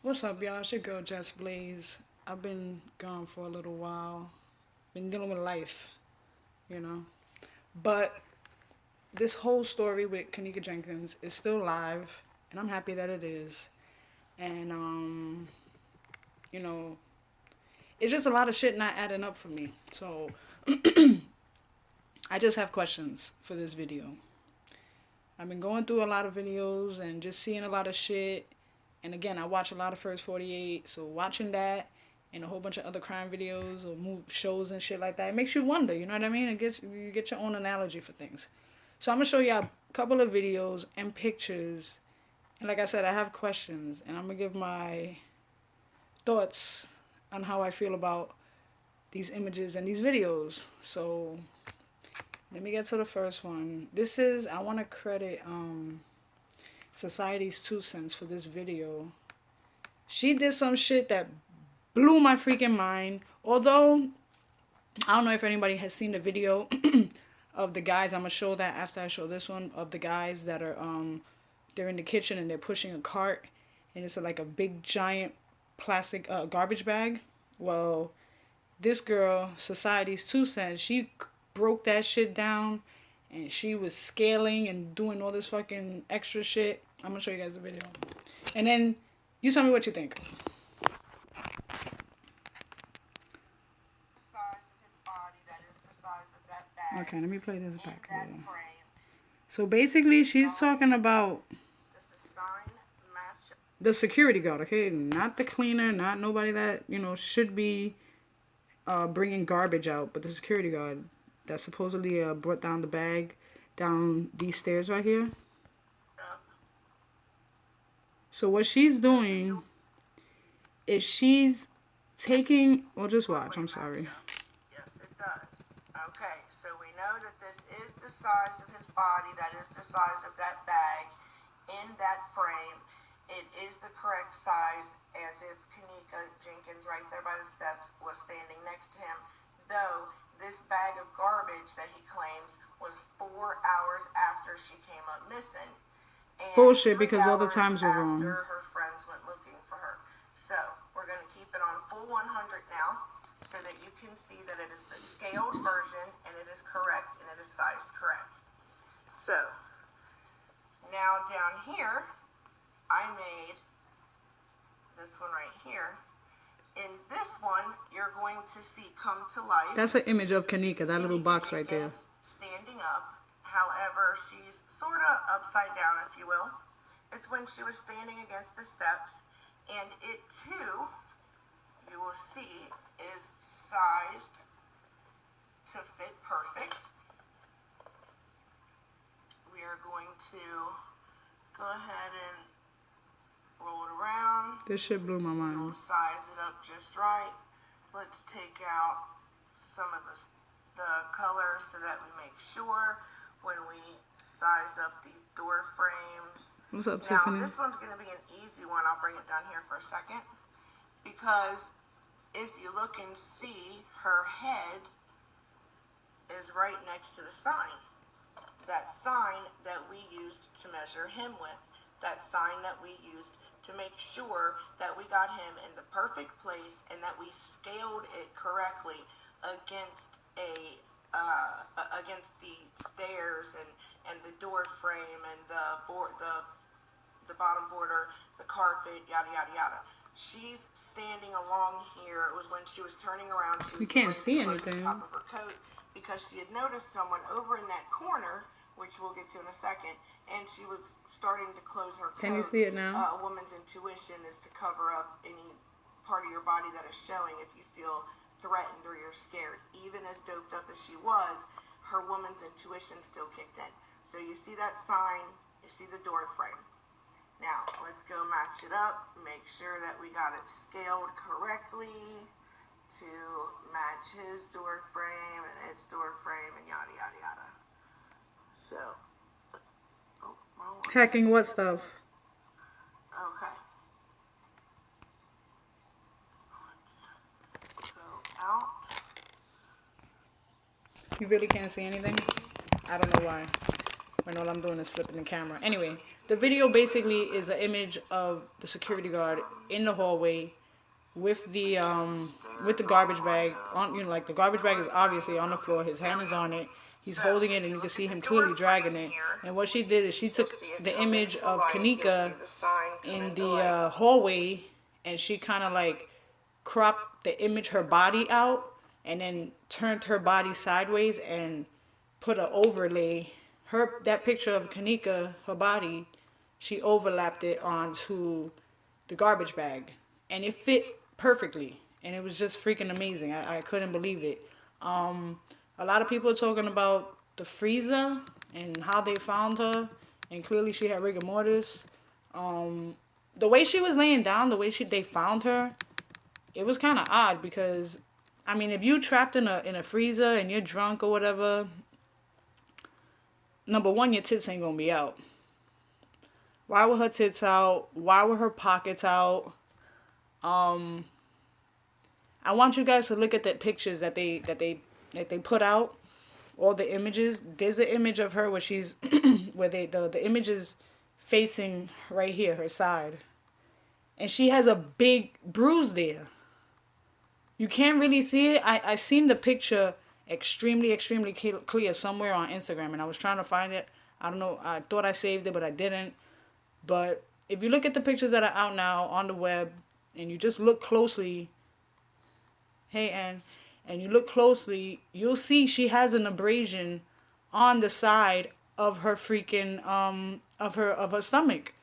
What's up, y'all? It's your girl, Jess Blaze. I've been gone for a little while. Been dealing with life, you know. But this whole story with Kenneka Jenkins is still live, and I'm happy that it is. And, you know, it's just a lot of shit not adding up for me. So, I just have questions for this video. I've been going through a lot of videos and just seeing a lot of shit. And again, I watch a lot of First 48, so watching that and a whole bunch of other crime videos or shows and shit like that, it makes you wonder, you know what I mean? You get your own analogy for things. So I'm going to show y'all a couple of videos and pictures. And like I said, I have questions, and I'm going to give my thoughts on how I feel about these images and these videos. So let me get to the first one. This is, I want to credit Society's 2 cents for this video. She did some shit that blew my freaking mind. Although, I don't know if anybody has seen the video of the guys. I'm going to show that after I show this one. Of the guys that are, they're in the kitchen and they're pushing a cart. And it's like a big giant plastic garbage bag. Well, this girl, Society's 2 cents, she broke that shit down. And she was scaling and doing all this fucking extra shit. I'm going to show you guys the video. And then you tell me what you think. The size of his body, that is the size of that bag. Okay, let me play this back. That frame. So basically, she's talking about Does the sign match? the security guard, okay? Not the cleaner, not nobody that, you know, should be bringing garbage out. But the security guard that supposedly brought down the bag down these stairs right here. So what she's doing is she's taking, well, just watch, I'm sorry. Yes, it does. Okay, so we know that this is the size of his body, that is the size of that bag in that frame. It is the correct size, as if Kenneka Jenkins right there by the steps was standing next to him, though this bag of garbage that he claims was 4 hours after she came up missing. And bullshit, because all the times were wrong. after her friends went looking for her. So we're going to keep it on full 100 now, so that you can see that it is the scaled version and it is correct and it is sized correct. So now down here, I made this one right here. In this one, you're going to see come to life. That's an image of Kenneka, that little box right there. Standing up. However, she's sort of upside down, if you will. It's when she was standing against the steps. And it, too, you will see, is sized to fit perfect. We are going to go ahead and roll it around. This shit blew my mind. We'll size it up just right. Let's take out some of the color so that we make sure when we size up these door frames. What's up, now, Tiffany? This one's going to be an easy one. I'll bring it down here for a second. Because if you look and see, her head is right next to the sign. That sign that we used to measure him with. That sign that we used to make sure that we got him in the perfect place and that we scaled it correctly against against the stairs and the door frame and the bottom border, the carpet, yada yada yada. She's standing along here. It was when she was turning around. She was you can't see anything. Top of her coat because she had noticed someone over in that corner, which we'll get to in a second, and she was starting to close her coat. Can you see it now? A woman's intuition is to cover up any part of your body that is showing if you feel threatened or you're scared. Even as doped up as she was, her woman's intuition still kicked in. So you see that sign, you see the door frame. Now, let's go match it up, make sure that we got it scaled correctly to match his door frame and its door frame and yada yada yada. So, hacking what stuff? Okay. Let's go out. You really can't see anything? I don't know why. When all I'm doing is flipping the camera. Anyway, the video basically is an image of the security guard in the hallway with the garbage bag on. You know, like the garbage bag is obviously on the floor. His hand is on it. He's holding it, and you can see him clearly dragging it. And what she did is she took the image of Kenneka in the hallway, and she kind of like cropped the image, her body out, and then turned her body sideways and put an overlay. That picture of Kenneka, her body, she overlapped it onto the garbage bag, and it fit perfectly, and it was just freaking amazing. I couldn't believe it. A lot of people are talking about the freezer and how they found her, and clearly she had rigor mortis. The way she was laying down, the way they found her, it was kind of odd because, I mean, if you trapped in a freezer and you're drunk or whatever, number one, your tits ain't gonna be out. Why were her tits out? Why were her pockets out? I want you guys to look at the pictures that they put out, all the images. There's an image of her where she's where the image is facing right here, her side, and she has a big bruise there. You can't really see it. I seen the picture extremely clear somewhere on Instagram, and I was trying to find it. I don't know. I thought I saved it, but I didn't. But if you look at the pictures that are out now on the web, and you just look closely, and you look closely, you'll see she has an abrasion on the side of her freaking of her stomach,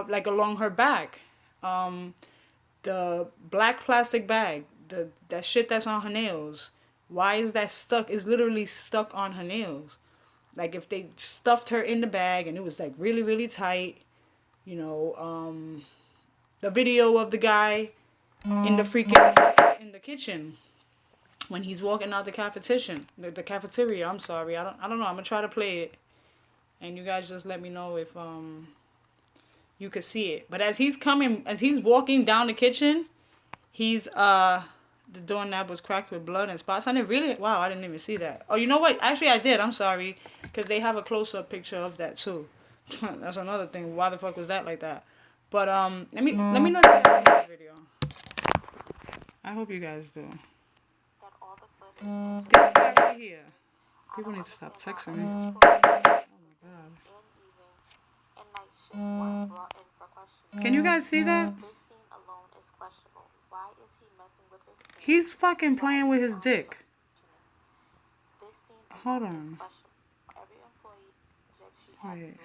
like along her back. The black plastic bag, that shit that's on her nails. Why is that stuck? It's literally stuck on her nails. Like if they stuffed her in the bag and it was like really tight. You know, the video of the guy in the kitchen when he's walking out the cafeteria. I'm sorry. I don't know. I'm gonna try to play it, and you guys just let me know if you could see it. But as he's walking down the kitchen, the doorknob was cracked with blood and spots on it. Really? Wow, I didn't even see that. Oh, you know what? Actually, I did. I'm sorry, because they have a close-up picture of that too. That's another thing. Why the fuck was that like that? But let me know if you guys see this video. I hope you guys do. This guy right here. People need to stop texting me. Oh my god. Can you guys see that? He's fucking playing with his dick. Hold on. Wait.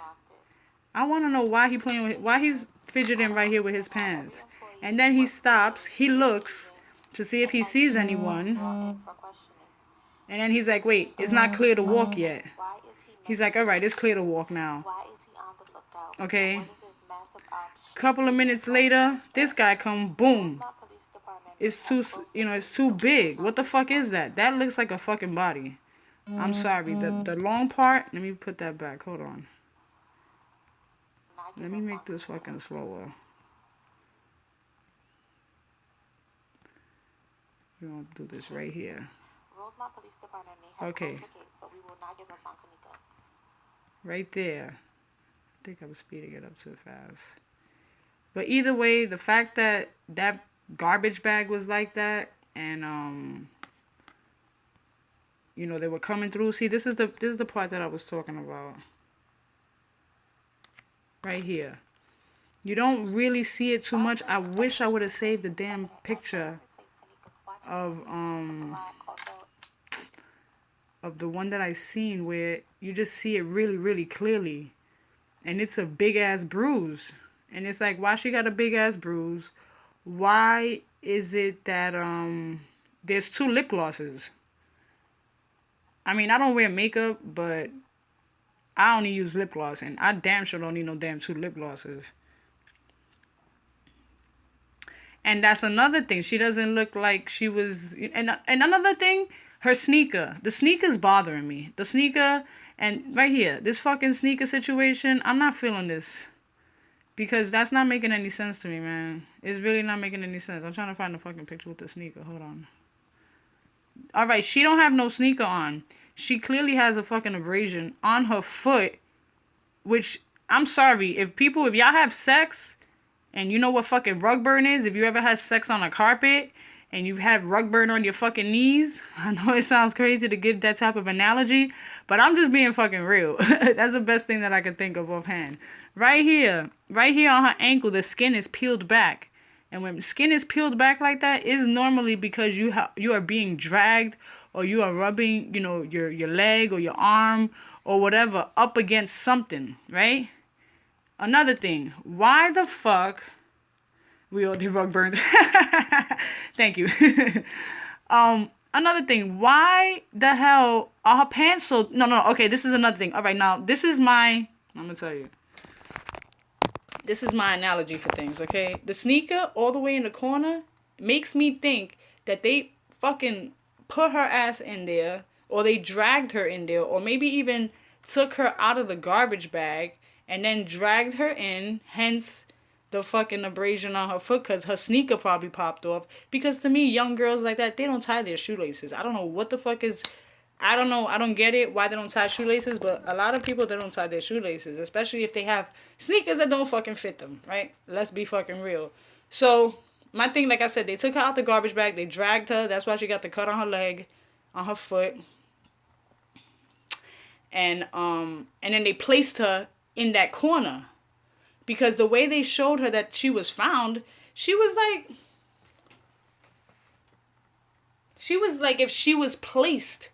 I want to know why he's fidgeting right here with his pants. And then he stops, he looks to see if he sees anyone. And then he's like, wait, it's not clear to walk yet. He's like, all right, it's clear to walk now. Okay. Couple of minutes later, this guy come, boom. It's too big. What the fuck is that? That looks like a fucking body. I'm sorry. The long part, let me put that back. Hold on. Let me make this fucking slower. We're going to do this right here. Okay. Right there. I think I was speeding it up too fast. But either way, the fact that garbage bag was like that, and they were coming through. See, this is the part that I was talking about. Right here. You don't really see it too much. I wish I would have saved the damn picture of the one that I seen where you just see it really clearly. And it's a big ass bruise. And it's like, why she got a big ass bruise? Why is it that there's 2 lip glosses? I mean, I don't wear makeup, but I only use lip gloss, and I damn sure don't need no damn 2 lip glosses. And that's another thing. She doesn't look like she was... And another thing, her sneaker. The sneaker's bothering me. The sneaker, and right here, this fucking sneaker situation, I'm not feeling this. Because that's not making any sense to me, man. It's really not making any sense. I'm trying to find the fucking picture with the sneaker. Hold on. Alright, she don't have no sneaker on. She clearly has a fucking abrasion on her foot, which I'm sorry. If y'all have sex, and you know what fucking rug burn is, if you ever had sex on a carpet, and you've had rug burn on your fucking knees, I know it sounds crazy to give that type of analogy, but I'm just being fucking real. That's the best thing that I can think of offhand. Right here on her ankle, the skin is peeled back. And when skin is peeled back like that, is normally because you are being dragged, or you are rubbing, your leg or your arm or whatever up against something, right? Another thing, why the fuck... We all did rug burns. Thank you. Another thing, why the hell are her pants so... No, okay, this is another thing. All right, now, I'm going to tell you. This is my analogy for things, okay? The sneaker all the way in the corner makes me think that they fucking put her ass in there, or they dragged her in there, or maybe even took her out of the garbage bag and then dragged her in, hence the fucking abrasion on her foot, because her sneaker probably popped off. Because to me, young girls like that, they don't tie their shoelaces. I don't know what the fuck is... I don't know. I don't get it why they don't tie shoelaces, but a lot of people, they don't tie their shoelaces, especially if they have sneakers that don't fucking fit them, right? Let's be fucking real. So, my thing, like I said, they took her out the garbage bag, they dragged her, that's why she got the cut on her leg, on her foot, and then they placed her in that corner, because the way they showed her that she was found, she was like if she was placed.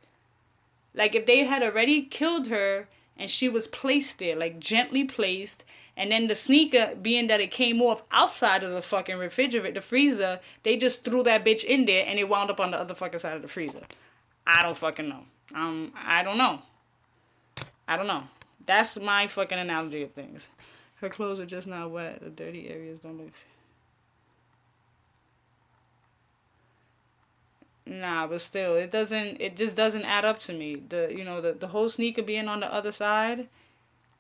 Like, if they had already killed her and she was placed there, like, gently placed, and then the sneaker, being that it came off outside of the fucking refrigerator, the freezer, they just threw that bitch in there and it wound up on the other fucking side of the freezer. I don't fucking know. I don't know. That's my fucking analogy of things. Her clothes are just not wet. The dirty areas don't look... Nah, but still, it just doesn't add up to me. The whole sneaker being on the other side.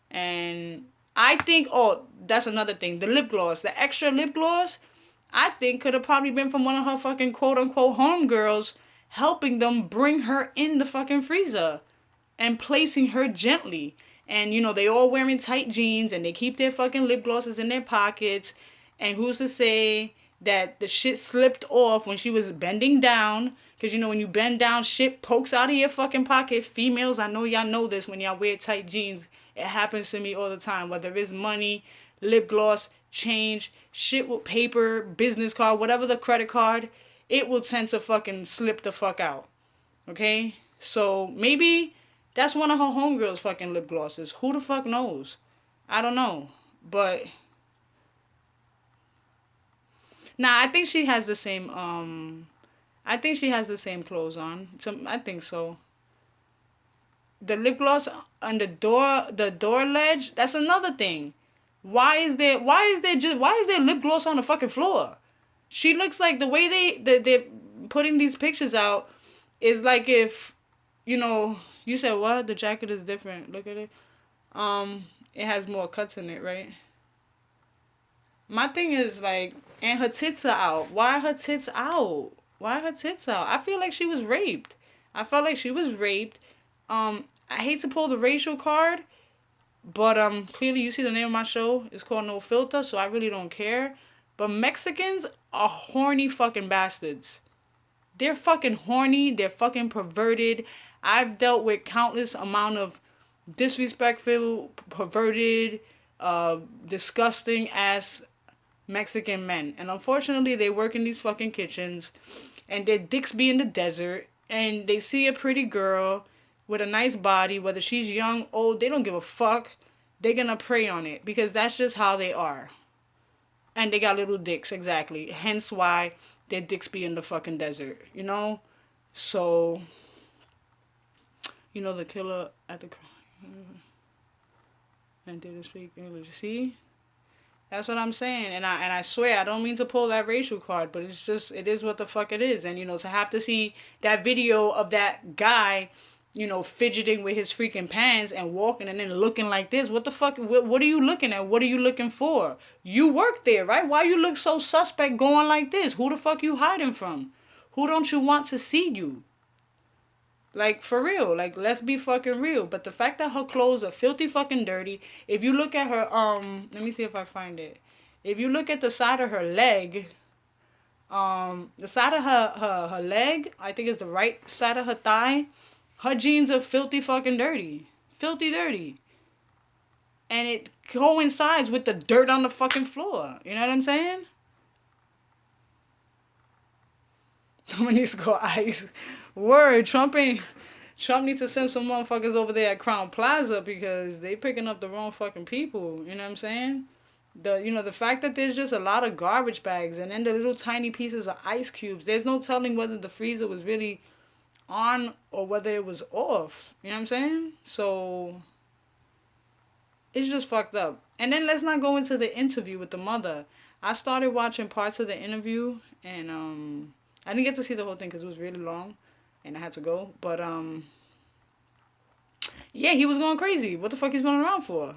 And I think, that's another thing. The lip gloss, the extra lip gloss, I think could have probably been from one of her fucking quote-unquote homegirls helping them bring her in the fucking freezer and placing her gently. And, they all wearing tight jeans and they keep their fucking lip glosses in their pockets. And who's to say that the shit slipped off when she was bending down? Because, when you bend down, shit pokes out of your fucking pocket. Females, I know y'all know this when y'all wear tight jeans. It happens to me all the time. Whether it's money, lip gloss, change, shit with paper, business card, whatever the credit card, it will tend to fucking slip the fuck out. Okay? So, maybe that's one of her homegirls' fucking lip glosses. Who the fuck knows? I don't know. But... Nah, I think she has the same, clothes on. So, I think so. The lip gloss on the door ledge, that's another thing. Why is there lip gloss on the fucking floor? She looks like the way they're putting these pictures out is like if, you said what? The jacket is different. Look at it. It has more cuts in it, right? My thing is like, and her tits are out. Why are her tits out? I feel like she was raped. I hate to pull the racial card, but clearly you see the name of my show. It's called No Filter, so I really don't care. But Mexicans are horny fucking bastards. They're fucking horny. They're fucking perverted. I've dealt with countless amount of disrespectful, perverted, disgusting ass Mexican men. And unfortunately, they work in these fucking kitchens. And their dicks be in the desert. And they see a pretty girl with a nice body. Whether she's young, old, they don't give a fuck. They're gonna prey on it. Because that's just how they are. And they got little dicks, exactly. Hence why their dicks be in the fucking desert. So... the killer at the... And didn't speak English. See? That's what I'm saying. And I swear, I don't mean to pull that racial card, but it's just, it is what the fuck it is. And, to have to see that video of that guy, fidgeting with his freaking pants and walking and then looking like this. What the fuck? What are you looking at? What are you looking for? You work there, right? Why you look so suspect going like this? Who the fuck you hiding from? Who don't you want to see you? Like, for real. Like, let's be fucking real. But the fact that her clothes are filthy fucking dirty. If you look at her, let me see if I find it. If you look at the side of her leg, the side of her leg, I think it's the right side of her thigh, her jeans are filthy fucking dirty. Filthy dirty. And it coincides with the dirt on the fucking floor. You know what I'm saying? Someone needs to go ice. Word, Trump needs to send some motherfuckers over there at Crown Plaza because they picking up the wrong fucking people. You know what I'm saying? The fact that there's just a lot of garbage bags and then the little tiny pieces of ice cubes. There's no telling whether the freezer was really on or whether it was off. You know what I'm saying? So it's just fucked up. And then let's not go into the interview with the mother. I started watching parts of the interview and I didn't get to see the whole thing because it was really long and I had to go. But yeah, he was going crazy. What the fuck he's going around for?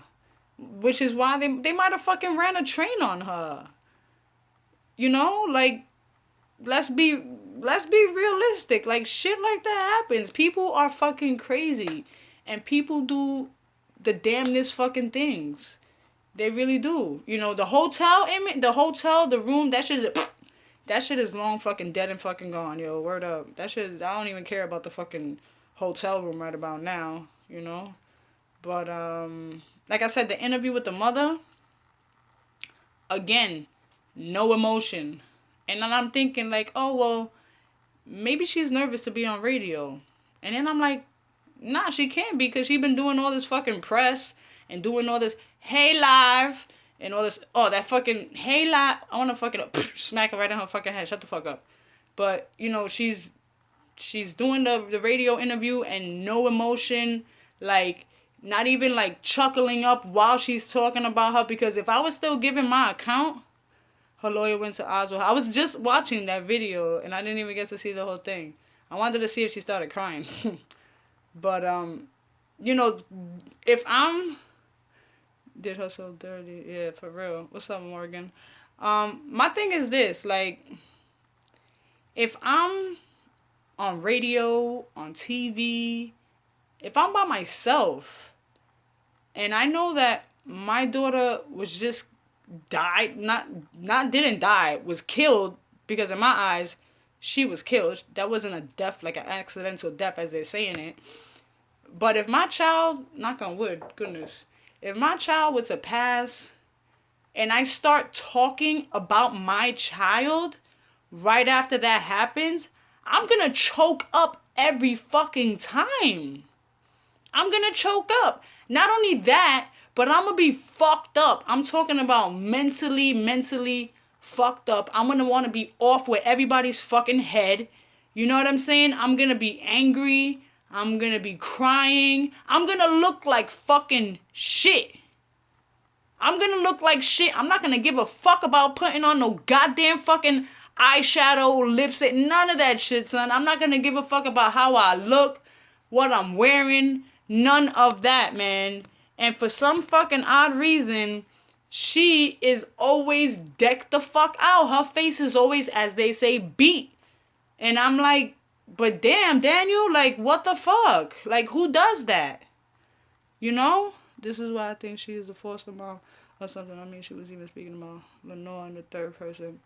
Which is why they might have fucking ran a train on her. You know, like, let's be realistic. Like, shit like that happens. People are fucking crazy. And people do the damnedest fucking things. They really do. You know, the hotel, the room, that shit is long fucking dead and fucking gone, yo. Word up. That shit, I don't even care about the fucking hotel room right about now, you know. But, like I said, the interview with the mother, again, no emotion. And then I'm thinking, like, oh, well, maybe she's nervous to be on radio. And then I'm like, nah, she can't be because she's been doing all this fucking press and doing all this, hey, live, and all this, oh, that fucking, hey, live, I want to fucking smack her right in her fucking head, shut the fuck up. But, you know, she's doing the radio interview and no emotion, like, not even, like, chuckling up while she's talking about her, because if I was still giving my account, her lawyer went to Oswald. I was just watching that video, and I didn't even get to see the whole thing. I wanted to see if she started crying. But, you know, if I'm... Did her so dirty. Yeah, for real. What's up, Morgan? My thing is this, like, if I'm on radio, on TV, if I'm by myself, and I know that my daughter was just died, didn't die, was killed, because in my eyes, she was killed. That wasn't a death, like an accidental death as they're saying it. But if my child, knock on wood, goodness, if my child were to pass and I start talking about my child right after that happens, I'm going to choke up every fucking time. I'm going to choke up. Not only that, but I'm going to be fucked up. I'm talking about mentally fucked up. I'm going to want to be off with everybody's fucking head. You know what I'm saying? I'm going to be angry. I'm going to be crying. I'm going to look like fucking shit. I'm going to look like shit. I'm not going to give a fuck about putting on no goddamn fucking eyeshadow, lipstick, none of that shit, son. I'm not going to give a fuck about how I look, what I'm wearing, none of that, man. And for some fucking odd reason, she is always decked the fuck out. Her face is always, as they say, beat. And I'm like, but damn, Daniel, like, what the fuck? Like, who does that? You know? This is why I think she is a foster mom or something. I mean, she was even speaking about Lenore in the third person.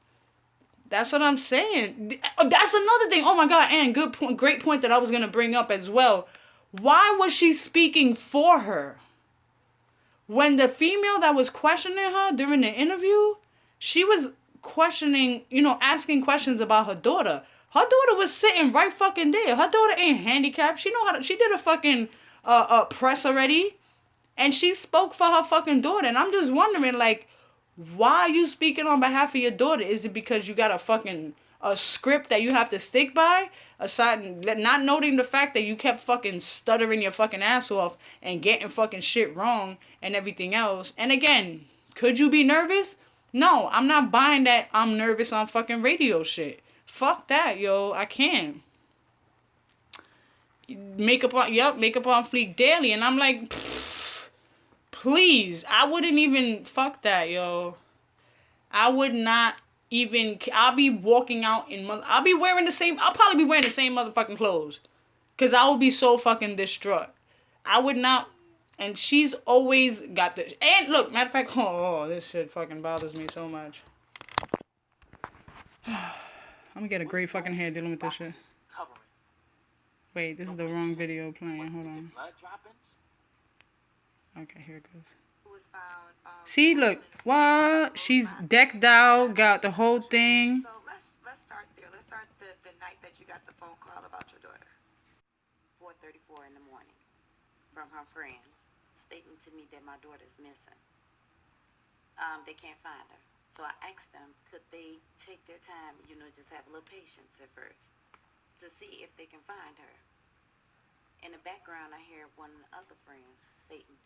That's what I'm saying. That's another thing. Oh my God, and good point, great point that I was going to bring up as well. Why was she speaking for her? When the female that was questioning her during the interview, she was questioning, you know, asking questions about her daughter. Her daughter was sitting right fucking there. Her daughter ain't handicapped. She know how to, she did a fucking press already. And she spoke for her fucking daughter. And I'm just wondering, like, why are you speaking on behalf of your daughter? Is it because you got a script that you have to stick by? Aside, not noting the fact that you kept fucking stuttering your fucking ass off and getting fucking shit wrong and everything else. And again, could you be nervous? No, I'm not buying that I'm nervous on fucking radio shit. Fuck that, yo. I can't. Makeup on fleek daily. And I'm like, please. I wouldn't even, fuck that, yo. I would not even, I'll be walking out I'll probably be wearing the same motherfucking clothes. Because I would be so fucking distraught. I would not. And she's always got this. And look, matter of fact, oh, this shit fucking bothers me so much. I'm gonna get a great fucking hair dealing with this shit. Wait, this is the wrong video playing. Hold on. Okay, here it goes. See, look. What? She's decked out, got the whole thing. So let's start there. Let's start the night that you got the phone call about your daughter. 4:34 in the morning from her friend stating to me that my daughter's missing. They can't find her. So I asked them, could they take their time, just have a little patience at first to see if they can find her. In the background, I hear one of the other friends stating,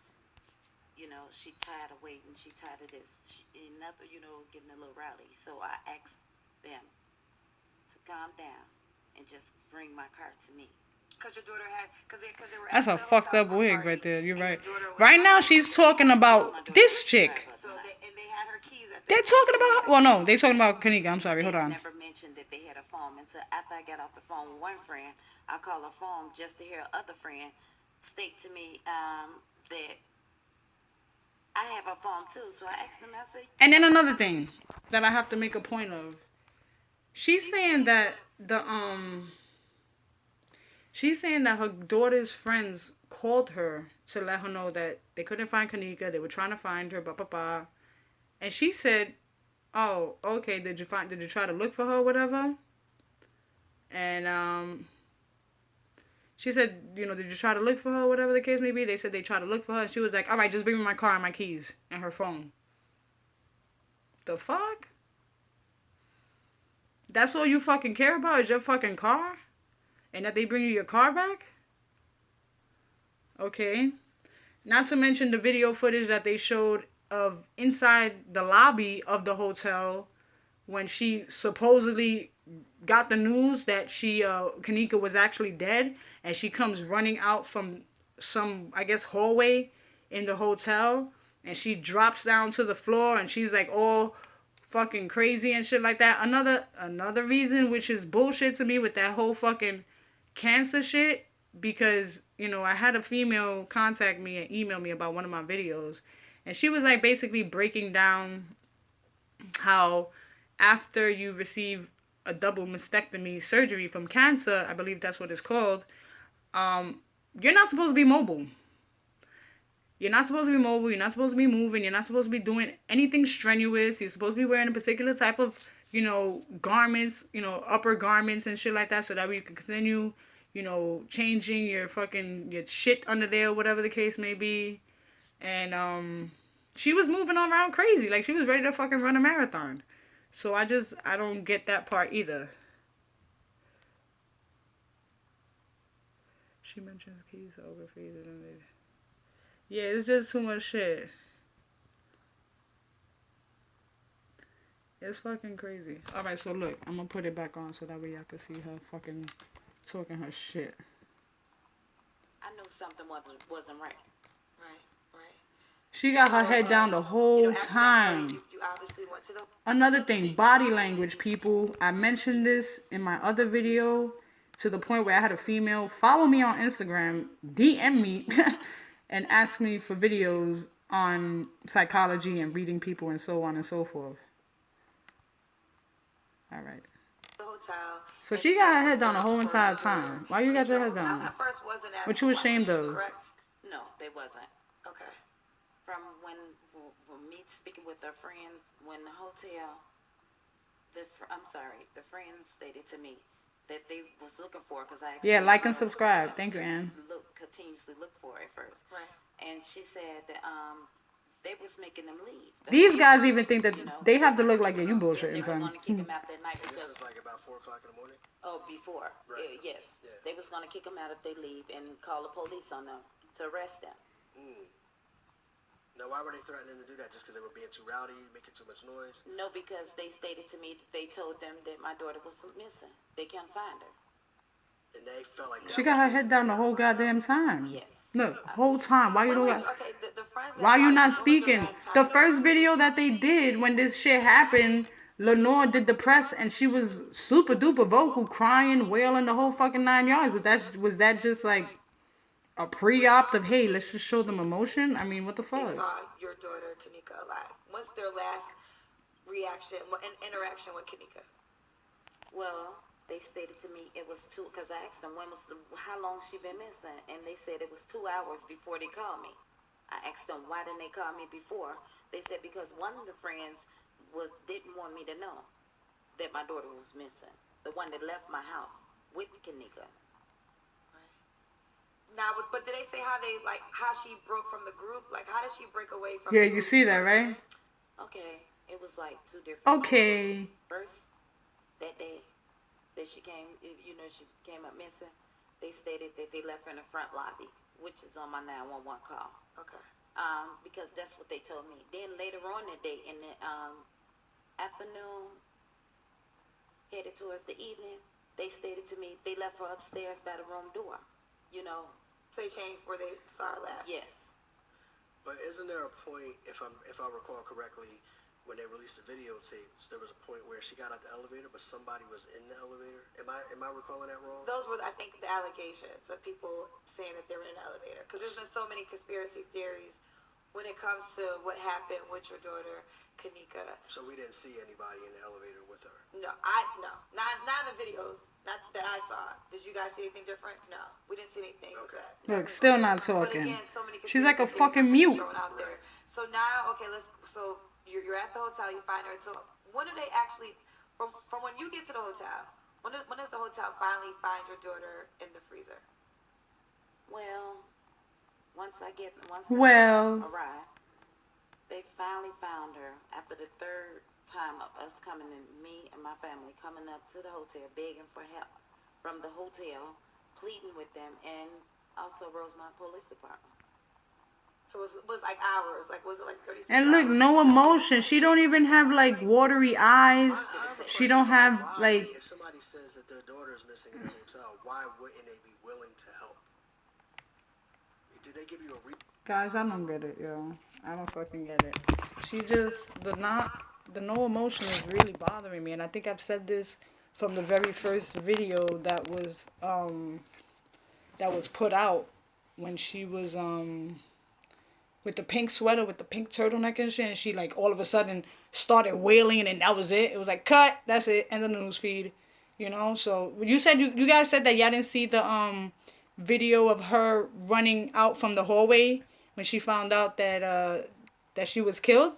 she tired of waiting, she tired of this, nothing, getting a little rowdy. So I asked them to calm down and just bring my car to me. Because your daughter had, because they were. That's a fucked up wig right there. You're right. Right now, she's talking about this chick. So they had her keys at They're talking about. Well, no, they're talking about Kenneka. I'm sorry. Hold on. Never mentioned that they had a phone until after I got off the phone with one friend. I called her phone just to hear other friend state to me that I have a phone too. So I asked them. I said. And then another thing that I have to make a point of. She's saying that She's saying that her daughter's friends called her to let her know that they couldn't find Kenneka. They were trying to find her, And she said, "Oh, okay. Did you try to look for her, or whatever?" And she said, "Did you try to look for her, whatever the case may be?" They said they tried to look for her. She was like, "All right, just bring me my car and my keys and her phone." The fuck? That's all you fucking care about is your fucking car? And that they bring you your car back? Okay. Not to mention the video footage that they showed of inside the lobby of the hotel when she supposedly got the news that Kenneka was actually dead, and she comes running out from some, I guess, hallway in the hotel, and she drops down to the floor, and she's like all fucking crazy and shit like that. Another reason, which is bullshit to me with that whole fucking cancer shit, because I had a female contact me and email me about one of my videos, and she was like basically breaking down how after you receive a double mastectomy surgery from cancer, I believe that's what it's called, you're not supposed to be mobile. You're not supposed to be mobile. You're not supposed to be moving. You're not supposed to be doing anything strenuous. You're supposed to be wearing a particular type of garments, upper garments and shit like that, so that way you can continue, changing your shit under there, whatever the case may be. And she was moving around crazy, like she was ready to fucking run a marathon. So I don't get that part either. She mentions keys over freezer and they. Yeah, it's just too much shit. It's fucking crazy. Alright, so look, I'm gonna put it back on so that way y'all can see her fucking talking her shit. I knew something wasn't right. Right. She got her head down the whole time. You obviously went to the... Another thing, body language, people. I mentioned this in my other video to the point where I had a female follow me on Instagram, DM me, and ask me for videos on psychology and reading people and so on and so forth. All right. Hotel. So she got her head down the whole entire time. Why you got your head down? I first wasn't asking. What you ashamed of? Correct? No, they wasn't. Okay. From when me speaking with their friends, when the hotel, the friends stated to me that they was looking for, because I yeah, like and subscribe. Thank you, Ann. Continuously look for at first. Right. And she said that they was making them leave. These guys even think that they have to look like, yeah, you bullshitting, They were son. going to kick him out that night because... This is like about 4 o'clock in the morning? Oh, before. Right. Yes. Yeah. They was going to kick them out if they leave and call the police on them to arrest them. Now, why were they threatening to do that? Just because they were being too rowdy, making too much noise? No, because they stated to me that they told them that my daughter was missing. They can't find her. And they felt like... She got her head down the whole goddamn time. Yes. Look, whole time. Why you don't? Okay, the friends that Why you not those are speaking? guys The talking first video that they did when this shit happened, Lenore did the press, and she was super duper vocal, crying, wailing, the whole fucking 9 yards. Was that just like a pre-op of, hey, let's just show them emotion? I mean, what the They fuck? saw your daughter Kenneka alive. What's their last reaction and interaction with Kenneka? Well, they stated to me it was two, because I asked them how long she been missing, and they said it was 2 hours before they called me. I asked them why didn't they call me before. They said because one of the friends didn't want me to know that my daughter was missing. The one that left my house with Kenneka. Now, but did they say how she broke from the group? Like, how did she break away from? Yeah, the you group? see that, right? Okay, it was like two different. Okay. First, that day that she came up missing, they stated that they left her in the front lobby, which is on my 911 call. Okay. Because that's what they told me. Then later on that day, in the afternoon, headed towards the evening, they stated to me they left her upstairs by the room door. So they changed where they saw her last. Yes. But isn't there a point, if I recall correctly, when they released the videotapes, there was a point where she got out the elevator, but somebody was in the elevator? Am I recalling that wrong? Those were, I think, the allegations of people saying that they were in an elevator. Because there's been so many conspiracy theories when it comes to what happened with your daughter, Kenneka. So we didn't see anybody in the elevator with her? No, not in the videos, not that I saw. Did you guys see anything different? No, we didn't see anything with that. Look, still not But talking. again, so many She's like a conspiracy fucking theories mute. thrown out there. So now, okay, so you're at the hotel, you find her. So when do they actually, from when you get to the hotel, when does the hotel finally find your daughter in the freezer? Well, once I Well. arrived, they finally found her after the third time of us coming in, me and my family coming up to the hotel begging for help from the hotel, pleading with them, and also Rosemont Police Department. So it was like hours, was it like 36 And look, hours? no emotion. She don't even have like watery eyes. She don't have like. If somebody says that their daughter is missing in a hotel, why wouldn't they be willing to help? Did they give you a Guys, I don't get it, yo. I don't fucking get it. She just the no emotion is really bothering me, and I think I've said this from the very first video that was put out when she was with the pink sweater with the pink turtleneck and shit, and she like all of a sudden started wailing, and that was it. It was like cut, that's it, end of the news feed, So you said you guys said that y'all didn't see the video of her running out from the hallway when she found out that she was killed.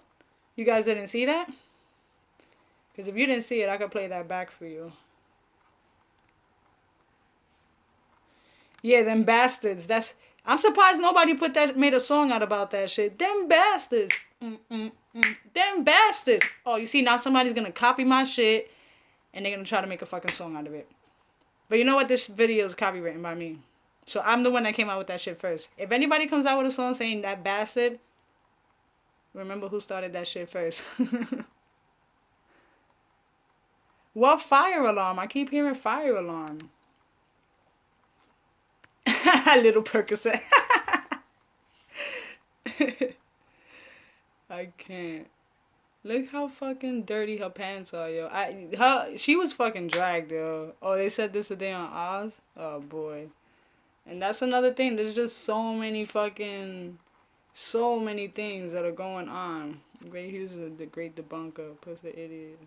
You guys didn't see that? Because if you didn't see it, I could play that back for you. Yeah, them bastards. I'm surprised nobody made a song out about that shit. Them bastards. Them bastards. Oh, you see, now somebody's gonna copy my shit and they're gonna try to make a fucking song out of it. But you know what? This video is copywritten by me. So I'm the one that came out with that shit first. If anybody comes out with a song saying that bastard, remember who started that shit first. What fire alarm? I keep hearing fire alarm. Little Percocet. I can't. Look how fucking dirty her pants are, yo. She was fucking dragged, yo. Oh, they said this today on Oz? Oh, boy. And that's another thing. There's just so many things that are going on. Great Hughes is the great debunker. Pussy idiot.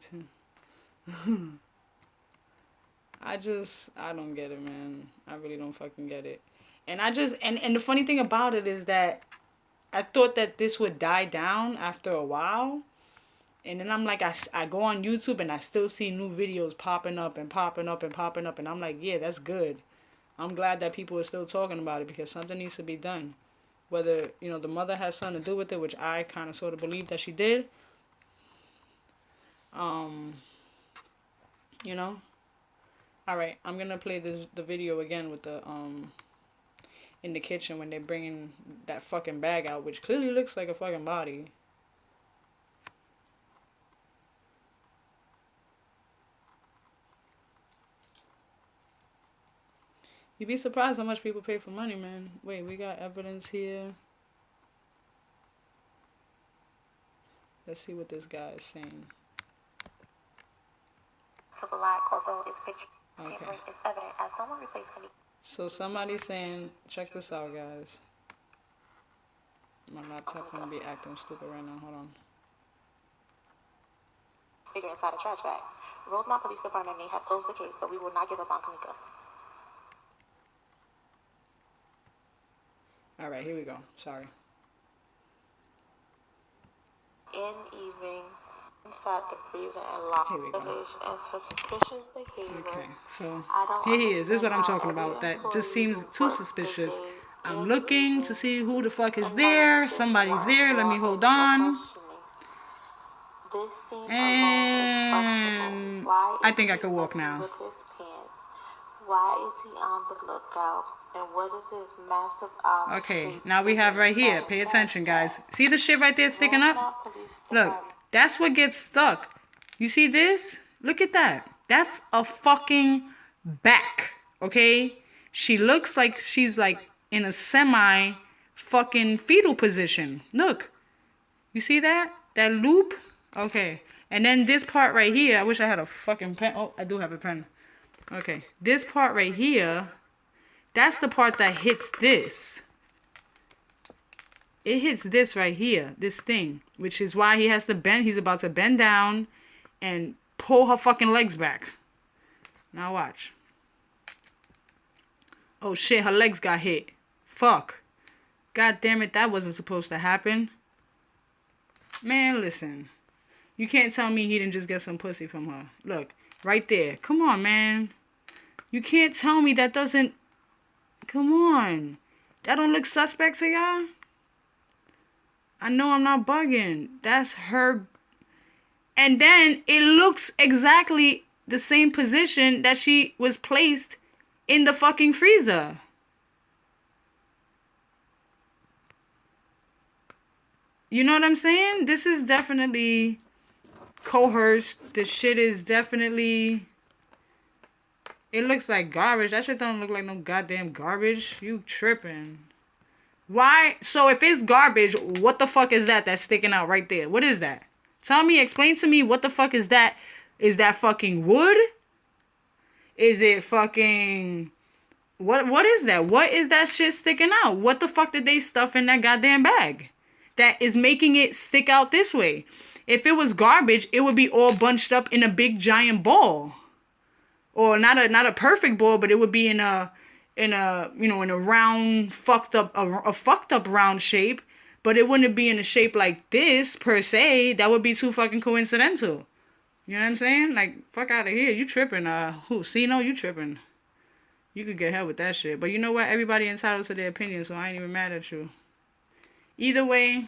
I don't get it, man. I really don't fucking get it. And and the funny thing about it is that I thought that this would die down after a while. And then I'm like, I go on YouTube and I still see new videos popping up. And I'm like, yeah, that's good. I'm glad that people are still talking about it because something needs to be done. Whether, the mother has something to do with it, which I kind of sort of believe that she did. All right, I'm going to play the video again with the, in the kitchen when they're bringing that fucking bag out, which clearly looks like a fucking body. You'd be surprised how much people pay for money, man. Wait, we got evidence here. Let's see what this guy is saying. took a lot, although its picture tampering is evident as someone replaced Kenneka. So somebody's saying, check this out, guys. My laptop gonna be acting stupid right now. Hold on. Figure inside a trash bag. Rosemont Police Department may have closed the case, but we will not give up on Kenneka. All right, here we go. Sorry. In evening, inside the freezer and locked Here we go. and suspicious behavior. Okay, so I don't here he is. This is what I'm understand talking how about. every That just seems employee too works suspicious. the day I'm and looking evening to see who the fuck is and there. night shift Somebody's there. Let me while hold in on. questioning. This scene alone is And questionable. Why I is think I he could walk messing now. with his pants? Why is he on the lookout? And what is this massive Okay, now we have right here. Pay attention, guys. See the shit right there sticking up? Look, that's what gets stuck. You see this? Look at that. That's a fucking back, okay? She looks like she's like in a semi fucking fetal position. Look. You see that? That loop? Okay. And then this part right here, I wish I had a fucking pen. Oh, I do have a pen. Okay. This part right here, that's the part that hits this. It hits this right here, this thing, which is why he has to bend. He's about to bend down and pull her fucking legs back. Now watch. Oh shit, her legs got hit. Fuck. God damn it, that wasn't supposed to happen. Man, listen. You can't tell me he didn't just get some pussy from her. Look, right there. Come on, man. You can't tell me that doesn't... Come on. That don't look suspect to y'all? I know I'm not bugging. That's her... And then it looks exactly the same position that she was placed in the fucking freezer. You know what I'm saying? This is definitely coerced. This shit is definitely... It looks like garbage. That shit don't look like no goddamn garbage. You tripping. Why? So if it's garbage, what the fuck is that that's sticking out right there? What is that? Tell me, explain to me what the fuck is that? Is that fucking wood? Is it fucking... What is that? What is that shit sticking out? What the fuck did they stuff in that goddamn bag that is making it stick out this way? If it was garbage, it would be all bunched up in a big giant ball. Or not a perfect ball, but it would be in a round fucked up round shape, but it wouldn't be in a shape like this per se. That would be too fucking coincidental. You know what I'm saying? Like, fuck out of here. You tripping. Cino, you tripping. You could get hell with that shit. But you know what? Everybody entitled to their opinion, so I ain't even mad at you. Either way,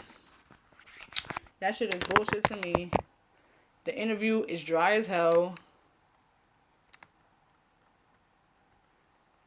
that shit is bullshit to me. The interview is dry as hell.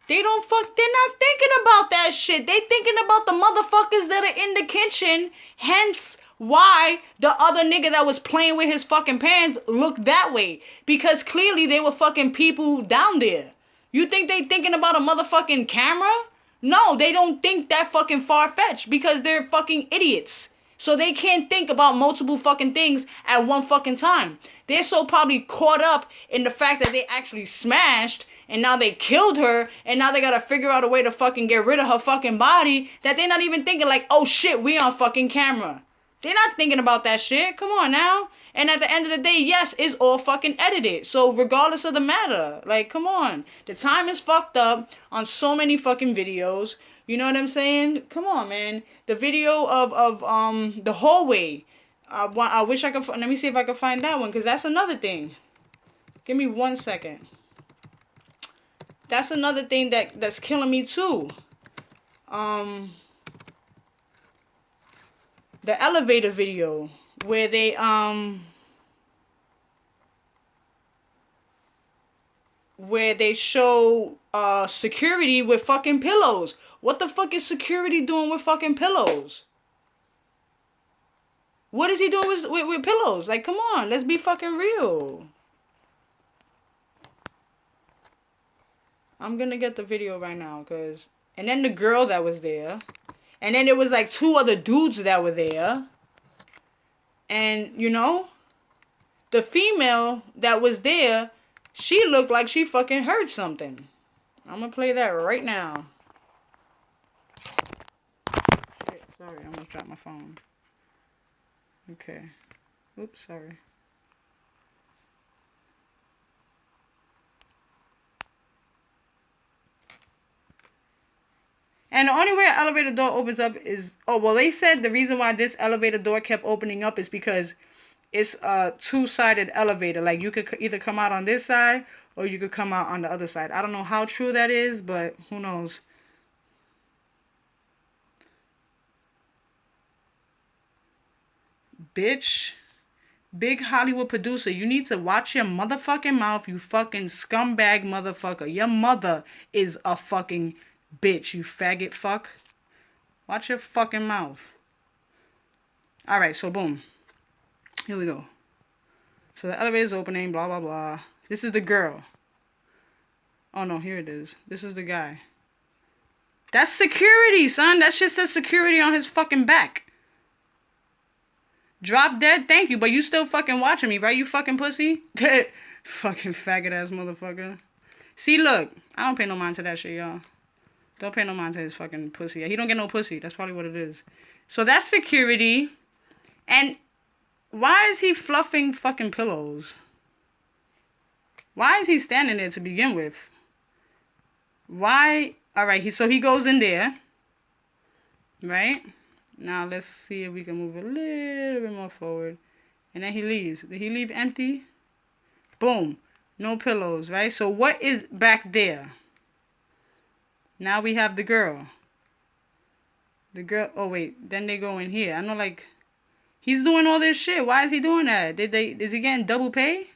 They're not thinking about that shit. They thinking about the motherfuckers that are in the kitchen. Hence why the other nigga that was playing with his fucking pants looked that way. Because clearly they were fucking people down there. You think they thinking about a motherfucking camera? No, they don't think that fucking far-fetched because they're fucking idiots. So they can't think about multiple fucking things at one fucking time. They're so probably caught up in the fact that they actually smashed and now they killed her and now they gotta figure out a way to fucking get rid of her fucking body that they're not even thinking like, oh shit, we on fucking camera. They're not thinking about that shit. Come on now. And at the end of the day, yes, it's all fucking edited. So regardless of the matter, like, come on. The time is fucked up on so many fucking videos. You know what I'm saying? Come on, man. The video of the hallway. I wish I could... Let me see if I can find that one, because that's another thing. Give me 1 second. That's another thing that's killing me, too. The elevator video, where they, show security with fucking pillows. What the fuck is security doing with fucking pillows? What is he doing with pillows? Like, come on, let's be fucking real. I'm gonna get the video right now, cause... And then the girl that was there. And then there was like 2 other dudes that were there. And, you know, the female that was there, She looked like she fucking heard something. I'm gonna play that right now. Shit, sorry, I almost dropped my phone. Okay. Oops, sorry. And the only way an elevator door opens up is... Oh, well, they said the reason why this elevator door kept opening up is because it's a two-sided elevator. Like, you could either come out on this side or you could come out on the other side. I don't know how true that is, but who knows. Bitch. Big Hollywood producer, you need to watch your motherfucking mouth, you fucking scumbag motherfucker. Your mother is a fucking bitch, you faggot fuck. Watch your fucking mouth. Alright, so boom. Here we go. So the elevator's opening, blah, blah, blah. This is the girl. Oh, no, here it is. This is the guy. That's security, son. That shit says security on his fucking back. Drop dead? Thank you, but you still fucking watching me, right, you fucking pussy? Fucking faggot-ass motherfucker. See, look. I don't pay no mind to that shit, y'all. Don't pay no mind to his fucking pussy. He don't get no pussy. That's probably what it is. So that's security. And why is he fluffing fucking pillows? Why is he standing there to begin with? Why? Alright, so he goes in there. Right? Now let's see if we can move a little bit more forward. And then he leaves. Did he leave empty? Boom. No pillows, right? So what is back there? Now we have the girl. The girl. Oh, wait. Then they go in here. I know, like, he's doing all this shit. Why is he doing that? Is he getting double pay?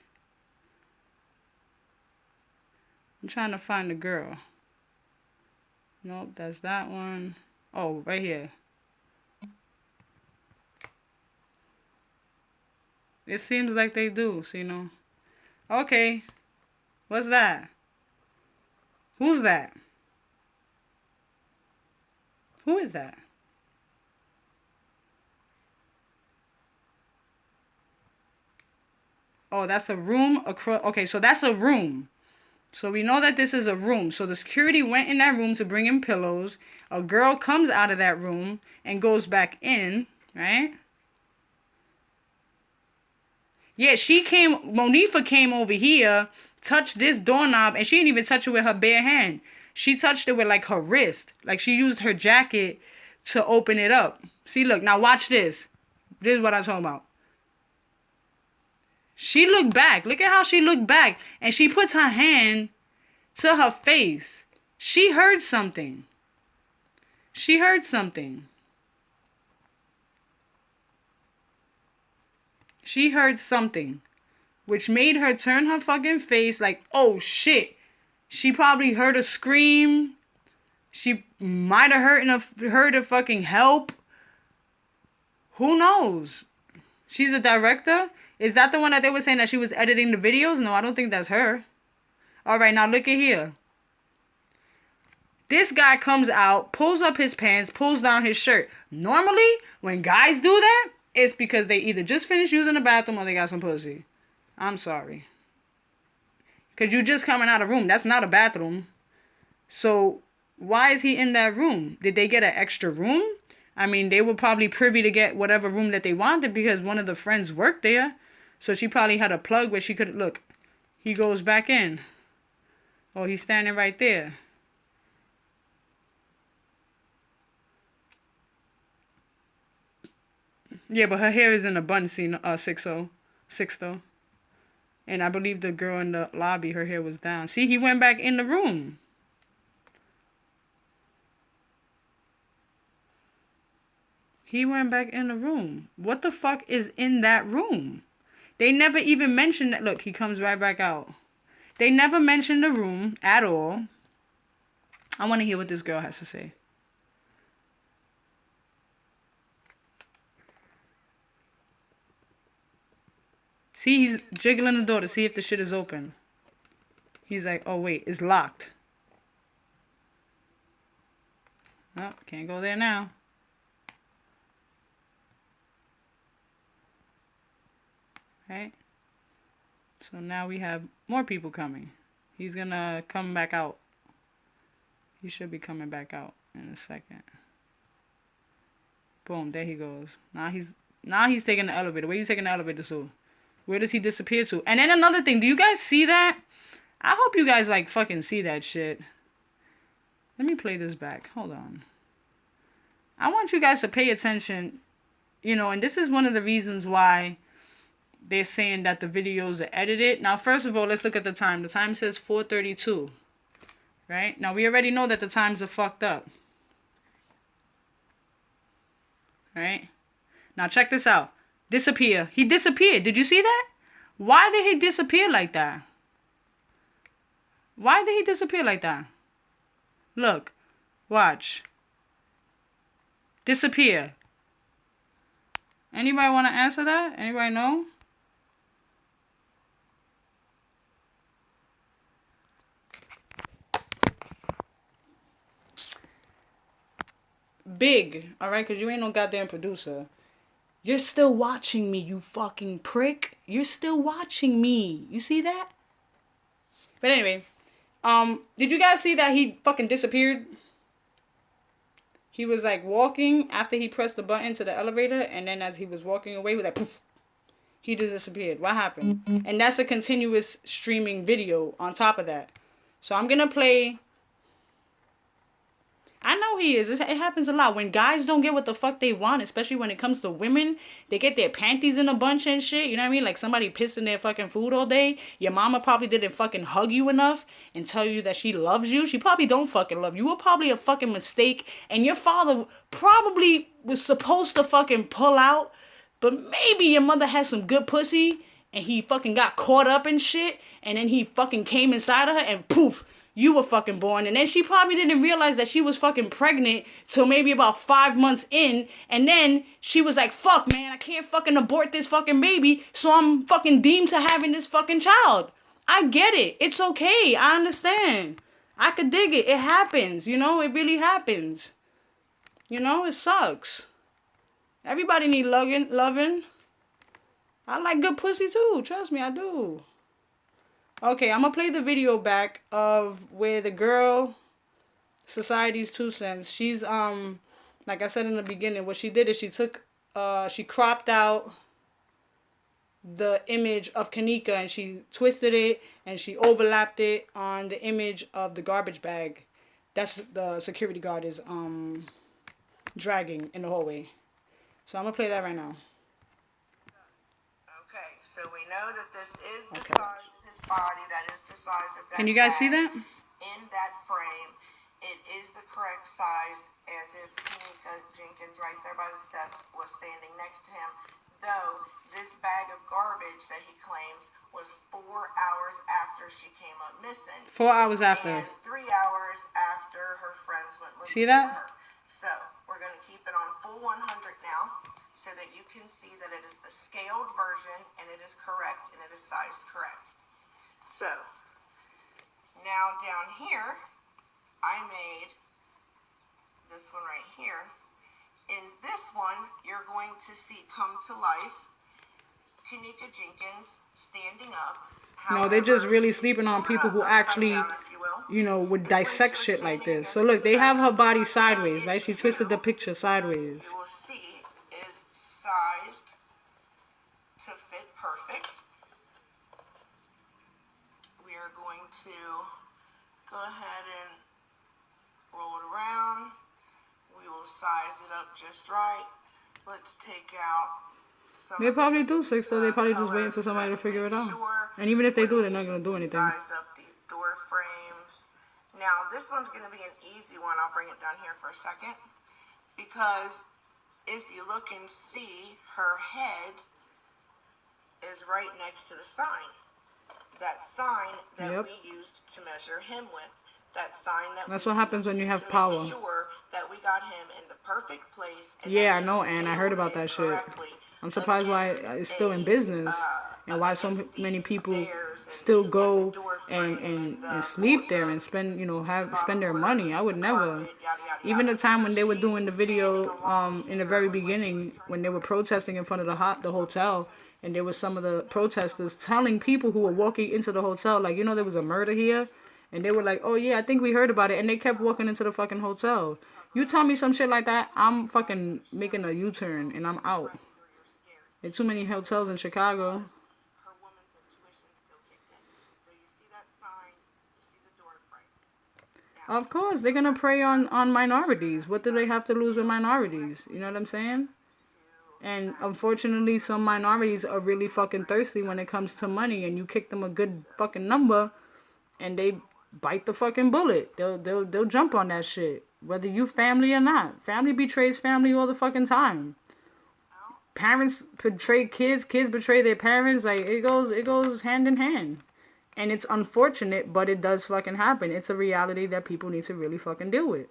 I'm trying to find the girl. Nope, that's that one. Oh, right here. It seems like they do, so you know. Okay. What's that? Who's that? Who is that? Oh, that's a room across. Okay, so that's a room. So we know that this is a room. So the security went in that room to bring in pillows. A girl comes out of that room and goes back in, right? Yeah, Monifa came over here, touched this doorknob, and she didn't even touch it with her bare hand. She touched it with, like, her wrist. Like, she used her jacket to open it up. See, look, now watch this. This is what I'm talking about. She looked back. Look at how she looked back. And she puts her hand to her face. She heard something. She heard something. She heard something, which made her turn her fucking face like, oh shit. She probably heard a scream. She might have heard a fucking help. Who knows? She's a director? Is that the one that they were saying that she was editing the videos? No, I don't think that's her. Alright, now look at here. This guy comes out, pulls up his pants, pulls down his shirt. Normally, when guys do that, it's because they either just finished using the bathroom or they got some pussy. I'm sorry. Because you just coming out of room. That's not a bathroom. So, why is he in that room? Did they get an extra room? I mean, they were probably privy to get whatever room that they wanted because one of the friends worked there. So, she probably had a plug where she could... Look, he goes back in. Oh, he's standing right there. Yeah, but her hair is in a bun, see, 6 though. And I believe the girl in the lobby, her hair was down. See, he went back in the room. He went back in the room. What the fuck is in that room? They never even mentioned that. Look, he comes right back out. They never mentioned the room at all. I want to hear what this girl has to say. See, he's jiggling the door to see if the shit is open. He's like, oh, wait, it's locked. Oh, can't go there now. Right? So now we have more people coming. He's gonna come back out. He should be coming back out in a second. Boom, there he goes. Now he's taking the elevator. Where are you taking the elevator to? Where does he disappear to? And then another thing, do you guys see that? I hope you guys like fucking see that shit. Let me play this back. Hold on. I want you guys to pay attention, you know, and this is one of the reasons why they're saying that the videos are edited. Now, first of all, let's look at the time. The time says 4:32. Right? Now, we already know that the times are fucked up. Right? Now, check this out. Disappear. He disappeared. Did you see that? Why did he disappear like that? Why did he disappear like that? Look. Watch. Disappear. Anybody want to answer that? Anybody know? Big, alright? Because you ain't no goddamn producer. You're still watching me, you fucking prick. You're still watching me. You see that? But anyway, did you guys see that he fucking disappeared? He was like walking after he pressed the button to the elevator, and then as he was walking away, he was like, poof, he just disappeared. What happened? And that's a continuous streaming video on top of that. So I'm gonna play. I know he is. It happens a lot. When guys don't get what the fuck they want, especially when it comes to women, they get their panties in a bunch and shit. You know what I mean? Like somebody pissed in their fucking food all day. Your mama probably didn't fucking hug you enough and tell you that she loves you. She probably don't fucking love you. You were probably a fucking mistake. And your father probably was supposed to fucking pull out. But maybe your mother had some good pussy and he fucking got caught up in shit. And then he fucking came inside of her and poof. You were fucking born. And then she probably didn't realize that she was fucking pregnant till maybe about 5 months in. And then she was like, fuck, man, I can't fucking abort this fucking baby. So I'm fucking deemed to having this fucking child. I get it. It's okay. I understand. I could dig it. It happens. You know, it really happens. You know, it sucks. Everybody need loving. I like good pussy too. Trust me, I do. Okay, I'm going to play the video back of where the girl, Society's 2 cents, she's, like I said in the beginning, what she did is she took, she cropped out the image of Kenneka and she twisted it and she overlapped it on the image of the garbage bag. That's the security guard is, dragging in the hallway. So I'm going to play that right now. Okay, so we know that this is the size of his body, that is the size of that. Can you guys see that? In that frame, it is the correct size, as if Kenneka Jenkins right there by the steps was standing next to him. Though this bag of garbage that he claims was 4 hours after she came up missing. 4 hours after. And 3 hours after her friends went looking See that? for her. So we're going to keep it on full 100 now, so that you can see that it is the scaled version and it is correct and it is sized correct. So now down here, I made this one right here. In this one, you're going to see come to life Kenneka Jenkins standing up. No, they're just really sleeping on people who actually, you know, would dissect shit like this. So look, they have her body sideways, right? She twisted the picture sideways. You will see is sized to fit perfect. We are going to go ahead and roll it around. We will size it up just right. Let's take out some. They probably do 6, though. They probably just waiting for somebody to figure it out. And even if they do, they're not going to do anything. Size up these door frames. Now, this one's going to be an easy one. I'll bring it down here for a second. Because if you look and see, her head is right next to the sign. That sign that we used to measure him with. That sign that That's what happens when you have power. Make sure that we got him in the perfect place. And yeah, I know, and I heard about that shit. I'm surprised why it's still in business and why so many people still go and sleep there and spend, you know, spend their money. I would never. Even the time when they were doing the video in the very beginning, when they were protesting in front of the hotel, and there was some of the protesters telling people who were walking into the hotel, like, you know, there was a murder here, and they were like, oh yeah, I think we heard about it, and they kept walking into the fucking hotel. You tell me some shit like that, I'm fucking making a U-turn and I'm out. There's too many hotels in Chicago. Her woman's intuition still kicked in. So you see that sign, you see the door frame. Of course, they're gonna prey on minorities. What do they have to lose with minorities? You know what I'm saying? And unfortunately, some minorities are really fucking thirsty when it comes to money, and you kick them a good fucking number, and they bite the fucking bullet. They'll jump on that shit, whether you family or not. Family betrays family all the fucking time. Parents betray kids, kids betray their parents. Like, it goes hand in hand. And it's unfortunate, but it does fucking happen. It's a reality that people need to really fucking deal with.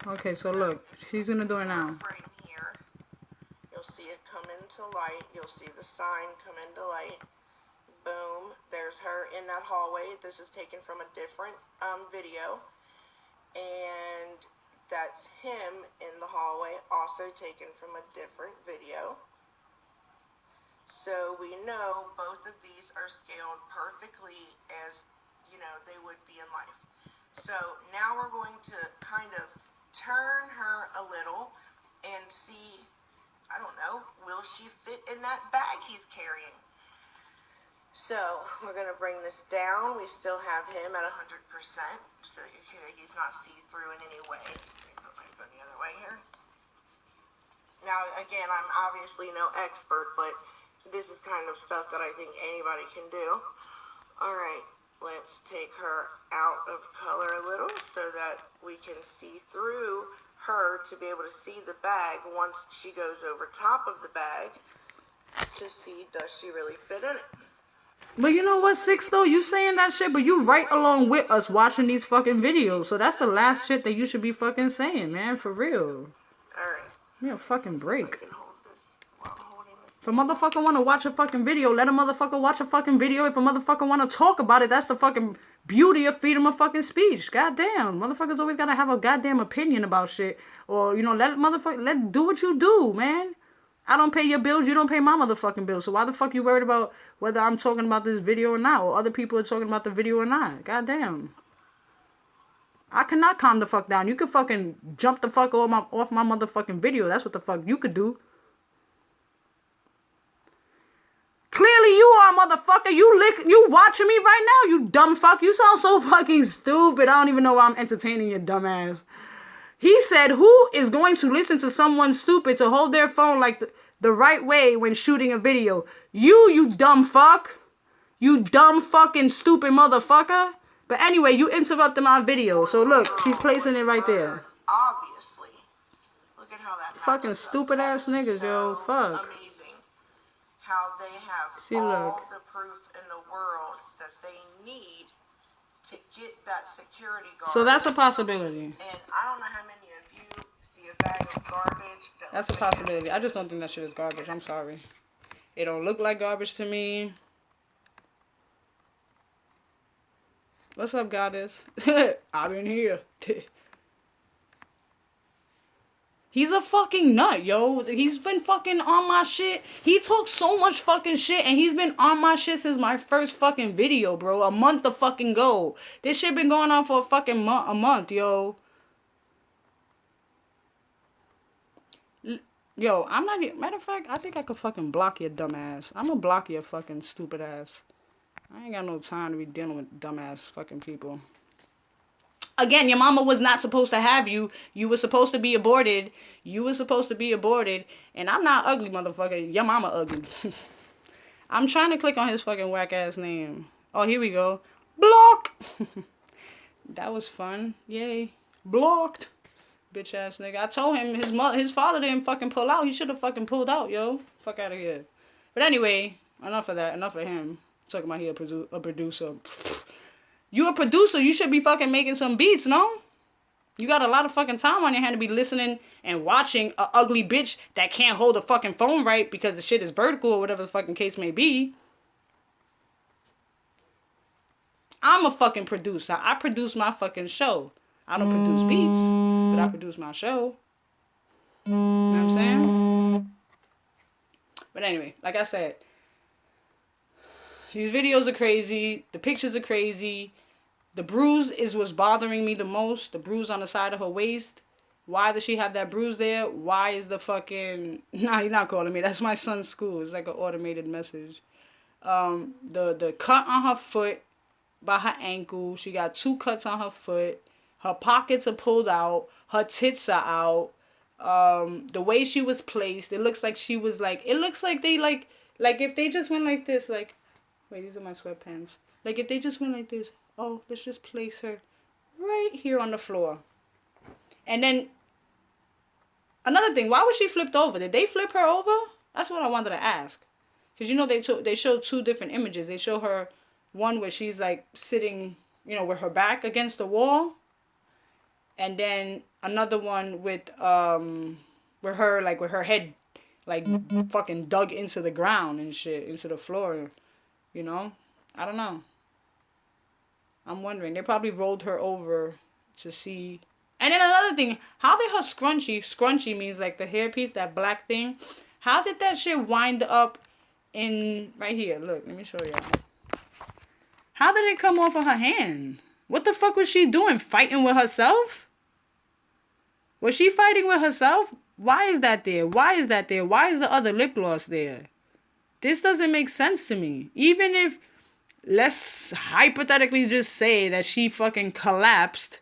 Okay, so look, she's gonna do it now. Frame here. You'll see it come into light. You'll see the sign come into light. Boom, there's her in that hallway. This is taken from a different video, and that's him in the hallway, also taken from a different video. So we know both of these are scaled perfectly as, you know, they would be in life. So now we're going to kind of turn her a little and see, I don't know, will she fit in that bag he's carrying? So we're going to bring this down. We still have him at 100%, so he's not see-through in any way. Let me put my phone the other way here. Now, again, I'm obviously no expert, but this is kind of stuff that I think anybody can do. All right, let's take her out of color a little so that we can see through her to be able to see the bag once she goes over top of the bag to see, does she really fit in it? But you know what, Six, though? You saying that shit, but you right along with us watching these fucking videos. So that's the last shit that you should be fucking saying, man. For real. Alright. Give me a fucking break. I can hold this while I'm holding this. If a motherfucker want to watch a fucking video, let a motherfucker watch a fucking video. If a motherfucker want to talk about it, that's the fucking beauty of freedom of fucking speech. Goddamn. Motherfuckers always got to have a goddamn opinion about shit. Or, you know, let do what you do, man. I don't pay your bills, you don't pay my motherfucking bills. So why the fuck you worried about whether I'm talking about this video or not, or other people are talking about the video or not? Goddamn. I cannot calm the fuck down. You could fucking jump the fuck off my motherfucking video. That's what the fuck you could do. Clearly you are, motherfucker. You watching me right now, you dumb fuck. You sound so fucking stupid. I don't even know why I'm entertaining your dumb ass. He said, who is going to listen to someone stupid to hold their phone like the right way when shooting a video? You dumb fuck. You dumb fucking stupid motherfucker. But anyway, you interrupted my video. So look, she's placing it right there. Obviously. Look at how that Fucking stupid ass niggas, yo. Fuck. Amazing. How they have See, all look. the proof in the world that they need to get that security guard. So that's a possibility. And I don't know how many of you see a bag of garbage. That's a possibility. I just don't think that shit is garbage. I'm sorry. It don't look like garbage to me. What's up, goddess? I've been here. He's a fucking nut, yo. He's been fucking on my shit. He talks so much fucking shit, and he's been on my shit since my first fucking video, bro. A month to fucking go. This shit been going on for a fucking month, yo. Yo, I'm not even... Matter of fact, I think I could fucking block your dumb ass. I'm gonna block your fucking stupid ass. I ain't got no time to be dealing with dumbass fucking people. Again, your mama was not supposed to have you. You were supposed to be aborted. You were supposed to be aborted. And I'm not ugly, motherfucker. Your mama ugly. I'm trying to click on his fucking whack-ass name. Oh, here we go. Block! That was fun. Yay. Blocked. Bitch-ass nigga. I told him his father didn't fucking pull out. He should have fucking pulled out, yo. Fuck out of here. But anyway, enough of that. Enough of him. Talking about he a producer. You a producer, you should be fucking making some beats, no? You got a lot of fucking time on your hand to be listening and watching a ugly bitch that can't hold a fucking phone right because the shit is vertical or whatever the fucking case may be. I'm a fucking producer. I produce my fucking show. I don't produce beats, but I produce my show. You know what I'm saying? But anyway, like I said, these videos are crazy. The pictures are crazy. The bruise is what's bothering me the most. The bruise on the side of her waist. Why does she have that bruise there? Why is the fucking... Nah, you're not calling me. That's my son's school. It's like an automated message. The cut on her foot by her ankle. She got 2 cuts on her foot. Her pockets are pulled out. Her tits are out. The way she was placed, it looks like she was like... It looks like they like if they just went like this, like... Wait, these are my sweatpants. Like if they just went like this... Oh, let's just place her right here on the floor. And then, another thing, why was she flipped over? Did they flip her over? That's what I wanted to ask. Because, you know, they showed 2 different images. They show her one where she's, like, sitting, you know, with her back against the wall. And then another one with her head, like, fucking dug into the ground and shit, into the floor, you know? I don't know. I'm wondering. They probably rolled her over to see. And then another thing, how did her scrunchie means like the hairpiece, that black thing, how did that shit wind up in, right here, look, let me show y'all. How did it come off of her hand? What the fuck was she doing? Fighting with herself? Was she fighting with herself? Why is that there? Why is that there? Why is the other lip gloss there? This doesn't make sense to me. Even if, let's hypothetically just say that she fucking collapsed,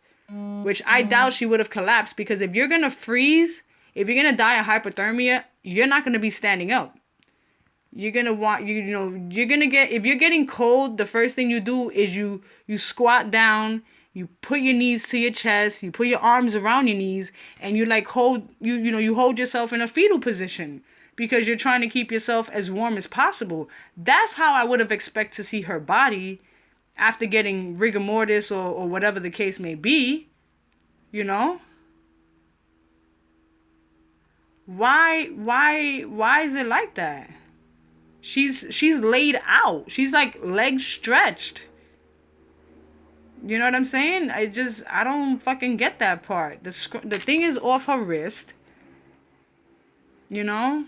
which I doubt she would have collapsed, because if you're going to freeze, if you're going to die of hypothermia, you're not going to be standing up. You're going to want, you're going to get, if you're getting cold, the first thing you do is you squat down, you put your knees to your chest, you put your arms around your knees, and you like hold, you hold yourself in a fetal position. Because you're trying to keep yourself as warm as possible. That's how I would have expected to see her body after getting rigor mortis or whatever the case may be. You know? Why is it like that? She's laid out. She's like legs stretched. You know what I'm saying? I don't fucking get that part. The thing is off her wrist. You know?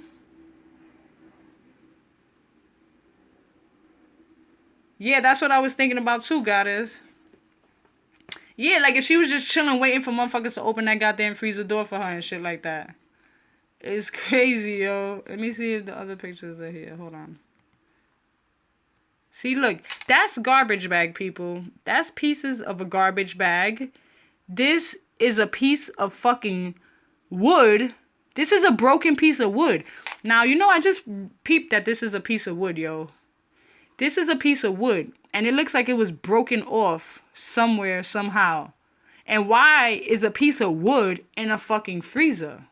Yeah, that's what I was thinking about too, goddess. Yeah, like if she was just chilling waiting for motherfuckers to open that goddamn freezer door for her and shit like that. It's crazy, yo. Let me see if the other pictures are here. Hold on. See, look. That's garbage bag, people. That's pieces of a garbage bag. This is a piece of fucking wood. This is a broken piece of wood. Now, you know, I just peeped that this is a piece of wood, yo. This is a piece of wood, and it looks like it was broken off somewhere, somehow. And why is a piece of wood in a fucking freezer?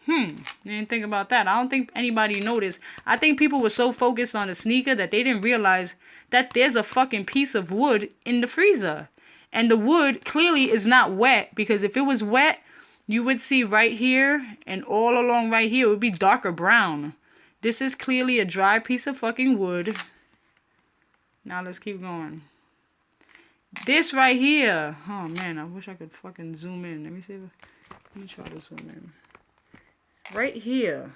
You didn't think about that. I don't think anybody noticed. I think people were so focused on the sneaker that they didn't realize that there's a fucking piece of wood in the freezer. And the wood clearly is not wet, because if it was wet, you would see right here and all along right here, it would be darker brown. This is clearly a dry piece of fucking wood. Now let's keep going. This right here. Oh man, I wish I could fucking zoom in. Let me see. Let me try to zoom in. Right here.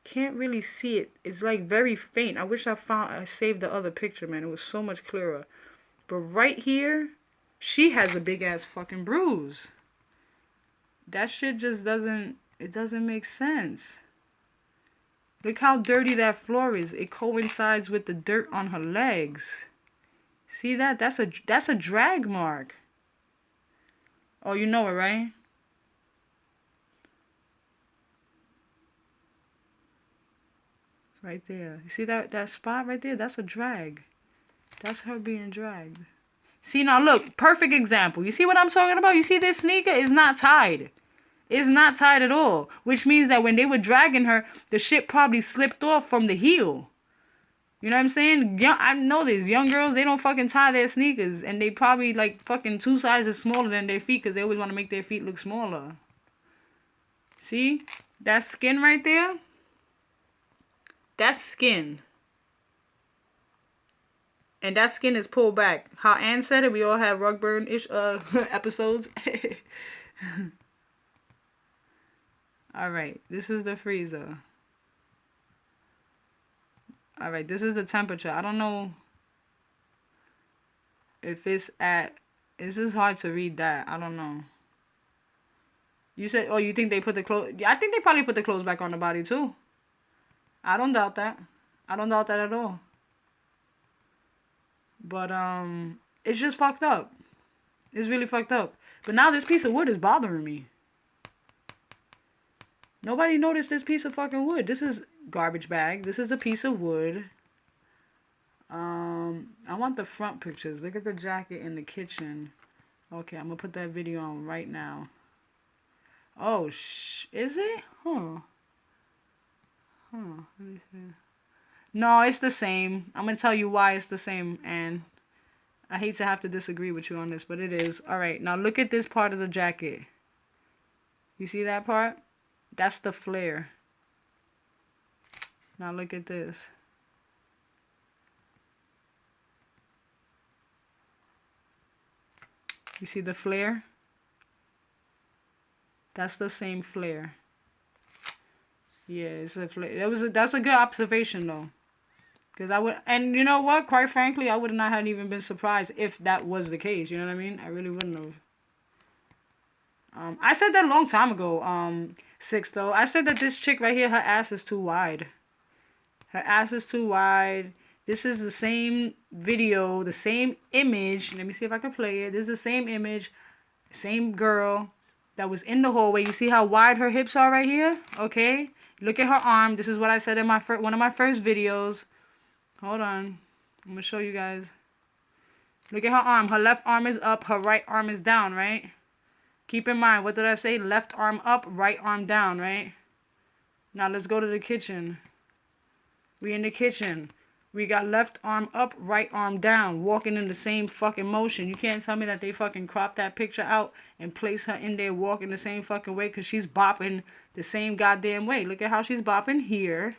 Can't really see it. It's like very faint. I wish I saved the other picture, man. It was so much clearer. But right here, she has a big ass fucking bruise. That shit just doesn't make sense. Look how dirty that floor is. It coincides with the dirt on her legs. See that? That's a drag mark. Oh, you know it, right? Right there. You see that spot right there? That's a drag. That's her being dragged. See, now look. Perfect example. You see what I'm talking about? You see this sneaker is not tied. It's not tied at all. Which means that when they were dragging her, the shit probably slipped off from the heel. You know what I'm saying? Young, I know this. Young girls, they don't fucking tie their sneakers. And they probably, like, fucking 2 sizes smaller than their feet because they always want to make their feet look smaller. See? That skin right there? That's skin. And that skin is pulled back. How Ann said it, we all have rug burn-ish episodes. Alright, this is the freezer. Alright, this is the temperature. I don't know if it's at... It's just hard to read that. I don't know. You said, oh, you think they put the clothes... Yeah, I think they probably put the clothes back on the body, too. I don't doubt that. I don't doubt that at all. But, it's just fucked up. It's really fucked up. But now this piece of wood is bothering me. Nobody noticed this piece of fucking wood. This is garbage bag. This is a piece of wood. I want the front pictures. Look at the jacket in the kitchen. Okay, I'm gonna put that video on right now. Oh, is it? Huh. Let me see. No, it's the same. I'm gonna tell you why it's the same, and I hate to have to disagree with you on this, but it is. Alright, now look at this part of the jacket. You see that part? That's the flare. Now look at this. You see the flare? That's the same flare. Yeah, it's a flare. That's a good observation though. Cause I would, and you know what? Quite frankly, I would not have even been surprised if that was the case. You know what I mean? I really wouldn't have. I said that a long time ago. 6 though. I said that this chick right here, her ass is too wide. Her ass is too wide. This is the same video, the same image. Let me see if I can play it. This is the same image, same girl that was in the hallway. You see how wide her hips are right here? Okay. Look at her arm. This is what I said in my one of my first videos. Hold on. I'm gonna show you guys. Look at her arm. Her left arm is up. Her right arm is down, right? Keep in mind, what did I say? Left arm up, right arm down, right? Now let's go to the kitchen. We in the kitchen. We got left arm up, right arm down, walking in the same fucking motion. You can't tell me that they fucking cropped that picture out and place her in there walking the same fucking way because she's bopping the same goddamn way. Look at how she's bopping here.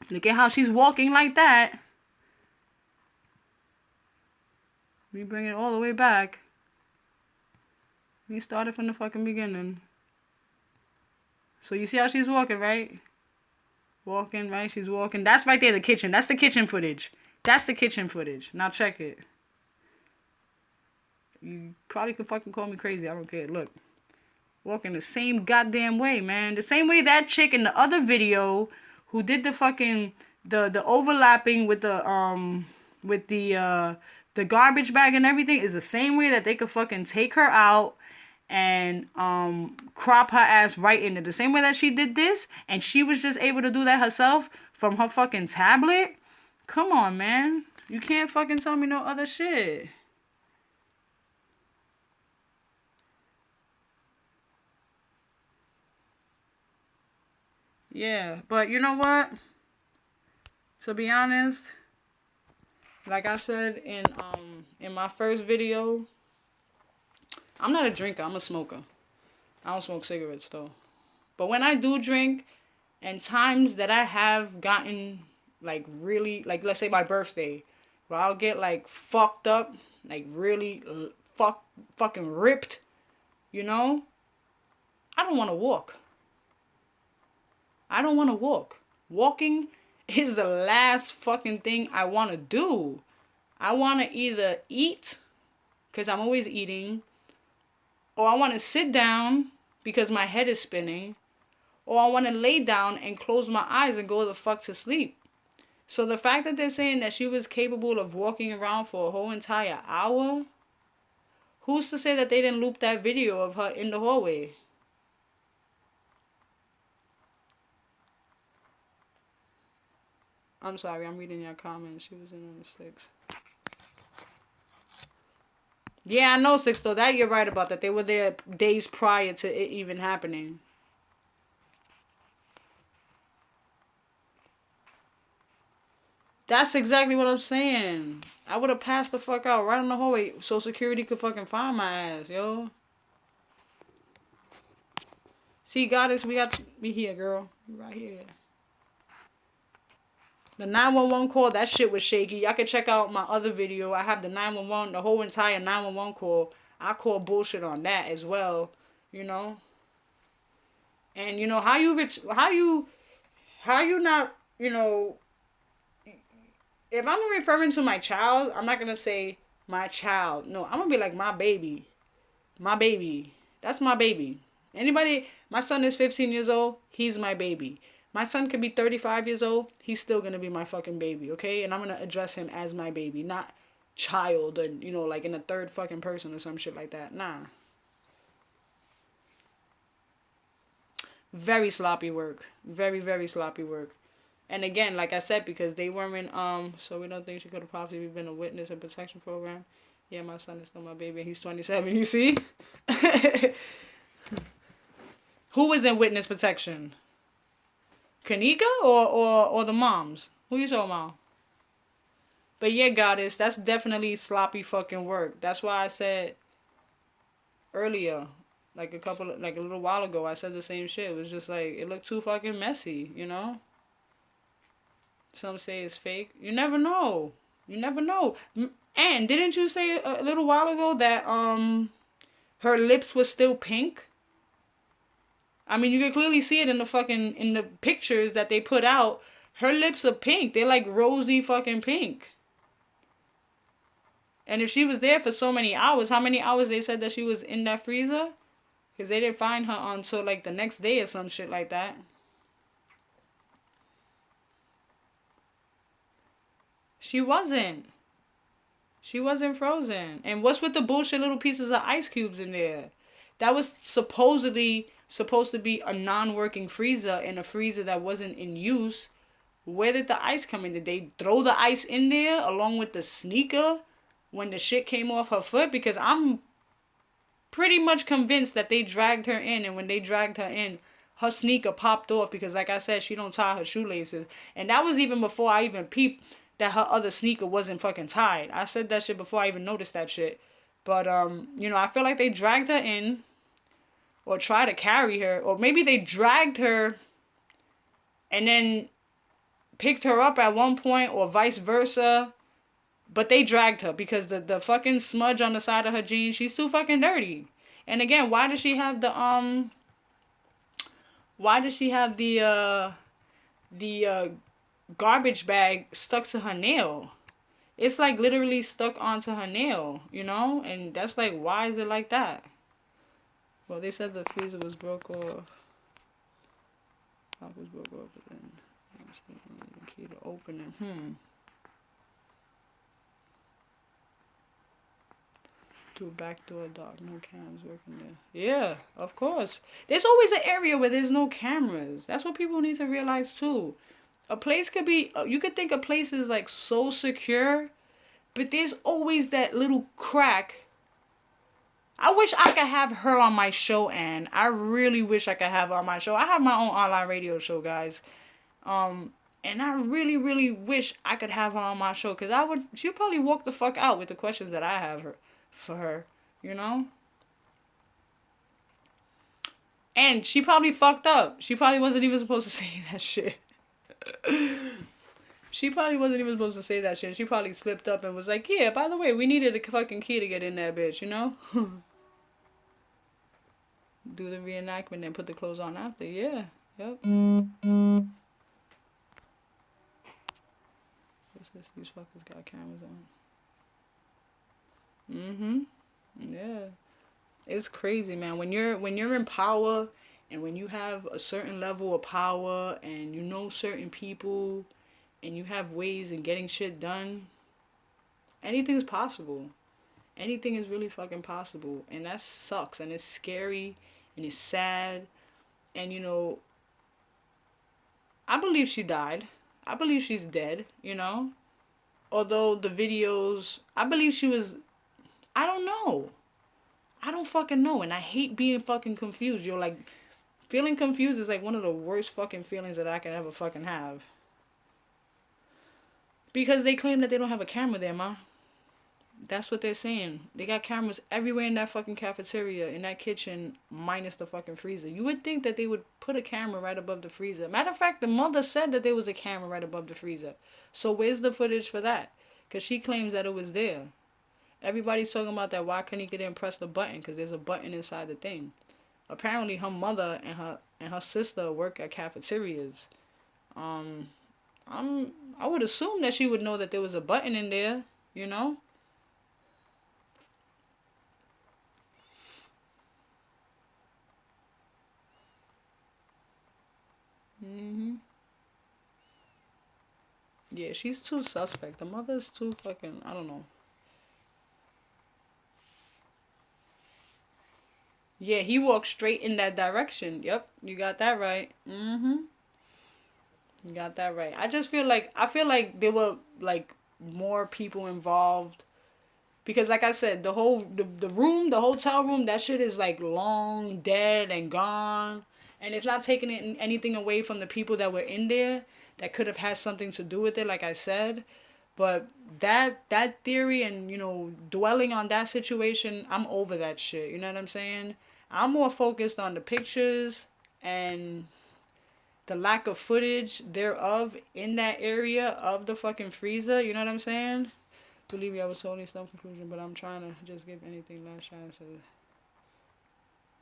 Look at how she's walking like that. Let me bring it all the way back. Let me start it from the fucking beginning. So you see how she's walking, right? Walking, right? She's walking. That's right there, the kitchen. That's the kitchen footage. That's the kitchen footage. Now check it. You probably could fucking call me crazy. I don't care. Look. Walking the same goddamn way, man. The same way that chick in the other video who did the fucking the overlapping with the garbage bag and everything is the same way that they could fucking take her out and crop her ass right in it. The same way that she did this, and she was just able to do that herself from her fucking tablet. Come on, man. You can't fucking tell me no other shit. Yeah, but you know what? To be honest, like I said in my first video, I'm not a drinker, I'm a smoker. I don't smoke cigarettes though. But when I do drink, and times that I have gotten like really, like let's say my birthday, where I'll get like fucked up, like really fucking ripped, you know, I don't want to walk. I don't want to walk. Walking is the last fucking thing I want to do. I want to either eat, because I'm always eating, or I want to sit down because my head is spinning, or I want to lay down and close my eyes and go the fuck to sleep. So the fact that they're saying that she was capable of walking around for a whole entire hour, who's to say that they didn't loop that video of her in the hallway? I'm sorry, I'm reading your comments. She was in on the 6. Yeah, I know 6 though. That you're right about that. They were there days prior to it even happening. That's exactly what I'm saying. I would have passed the fuck out right in the hallway so security could fucking find my ass, yo. See, goddess, we here, girl. We right here. The 911 call, that shit was shaky. Y'all can check out my other video. I have the 911, the whole entire 911 call. I call bullshit on that as well, you know. And you know how you not, you know, if I'm referring to my child, I'm not going to say my child. No, I'm going to be like my baby. My baby. That's my baby. Anybody, my son is 15 years old. He's my baby. My son could be 35 years old. He's still going to be my fucking baby, okay? And I'm going to address him as my baby, not child or, you know, like in a third fucking person or some shit like that. Nah. Very sloppy work. Very, very sloppy work. And again, like I said, because they weren't, so we don't think she could have possibly been a witness in protection program. Yeah, my son is still my baby, and he's 27, you see? Who was in witness protection? Kenneka or the moms? Who you talking about? But yeah, goddess, that's definitely sloppy fucking work. That's why I said earlier, like a little while ago, I said the same shit. It was just like, it looked too fucking messy, you know? Some say it's fake. You never know. You never know. And didn't you say a little while ago that her lips were still pink? I mean, you can clearly see it in the pictures that they put out. Her lips are pink. They're like rosy fucking pink. And if she was there for so many hours, how many hours they said that she was in that freezer? Because they didn't find her until like the next day or some shit like that. She wasn't. She wasn't frozen. And what's with the bullshit little pieces of ice cubes in there? That was supposedly supposed to be a non-working freezer and a freezer that wasn't in use. Where did the ice come in? Did they throw the ice in there along with the sneaker when the shit came off her foot? Because I'm pretty much convinced that they dragged her in, and when they dragged her in, her sneaker popped off because, like I said, she don't tie her shoelaces. And that was even before I even peeped that her other sneaker wasn't fucking tied. I said that shit before I even noticed that shit. But, you know, I feel like they dragged her in or tried to carry her, or maybe they dragged her and then picked her up at one point, or vice versa. But they dragged her because the fucking smudge on the side of her jeans, she's too fucking dirty. And again, why does she have the garbage bag stuck to her nail? It's like literally stuck onto her nail, you know? And that's like, why is it like that? Well, they said the freezer was broke off. Lock was broke off, but then the key to open it. To a back door, dark, no cams working there. Yeah, of course. There's always an area where there's no cameras. That's what people need to realize too. A place could be, you could think a place is like so secure, but there's always that little crack. I wish I could have her on my show, Anne. I really wish I could have her on my show. I have my own online radio show, guys. And I really, really wish I could have her on my show, because she'll probably walk the fuck out with the questions that I have for her, you know? And she probably fucked up. She probably wasn't even supposed to say that shit. She probably wasn't even supposed to say that shit. She probably slipped up and was like, yeah, by the way, we needed a fucking key to get in that bitch, you know? Do the reenactment and put the clothes on after. Yeah. Yep. What's this? These fuckers got cameras on. Yeah. It's crazy, man. When you're in power, and when you have a certain level of power, and you know certain people, and you have ways in getting shit done, anything's possible. Anything is really fucking possible. And that sucks. And it's scary. And it's sad. And, you know, I believe she died. I believe she's dead, you know. Although the videos, I believe she was, I don't know. I don't fucking know. And I hate being fucking confused. Yo, like, feeling confused is like one of the worst fucking feelings that I can ever fucking have. Because they claim that they don't have a camera there, ma. That's what they're saying. They got cameras everywhere in that fucking cafeteria, in that kitchen, minus the fucking freezer. You would think that they would put a camera right above the freezer. Matter of fact, the mother said that there was a camera right above the freezer. So where's the footage for that? Because she claims that it was there. Everybody's talking about that. Why Kenneka didn't press the button? Because there's a button inside the thing. Apparently, her mother and her sister work at cafeterias. I would assume that she would know that there was a button in there. You know. Yeah, she's too suspect. The mother's too fucking. I don't know. Yeah, he walked straight in that direction. Yep, you got that right. You got that right. I feel like there were like more people involved because like I said, the hotel room, that shit is like long dead and gone, and it's not taking anything away from the people that were in there that could have had something to do with it, like I said. But that theory and, you know, dwelling on that situation, I'm over that shit. You know what I'm saying? I'm more focused on the pictures and the lack of footage thereof in that area of the fucking freezer. You know what I'm saying? Believe me, I was holding some conclusion, but I'm trying to just give anything last chance.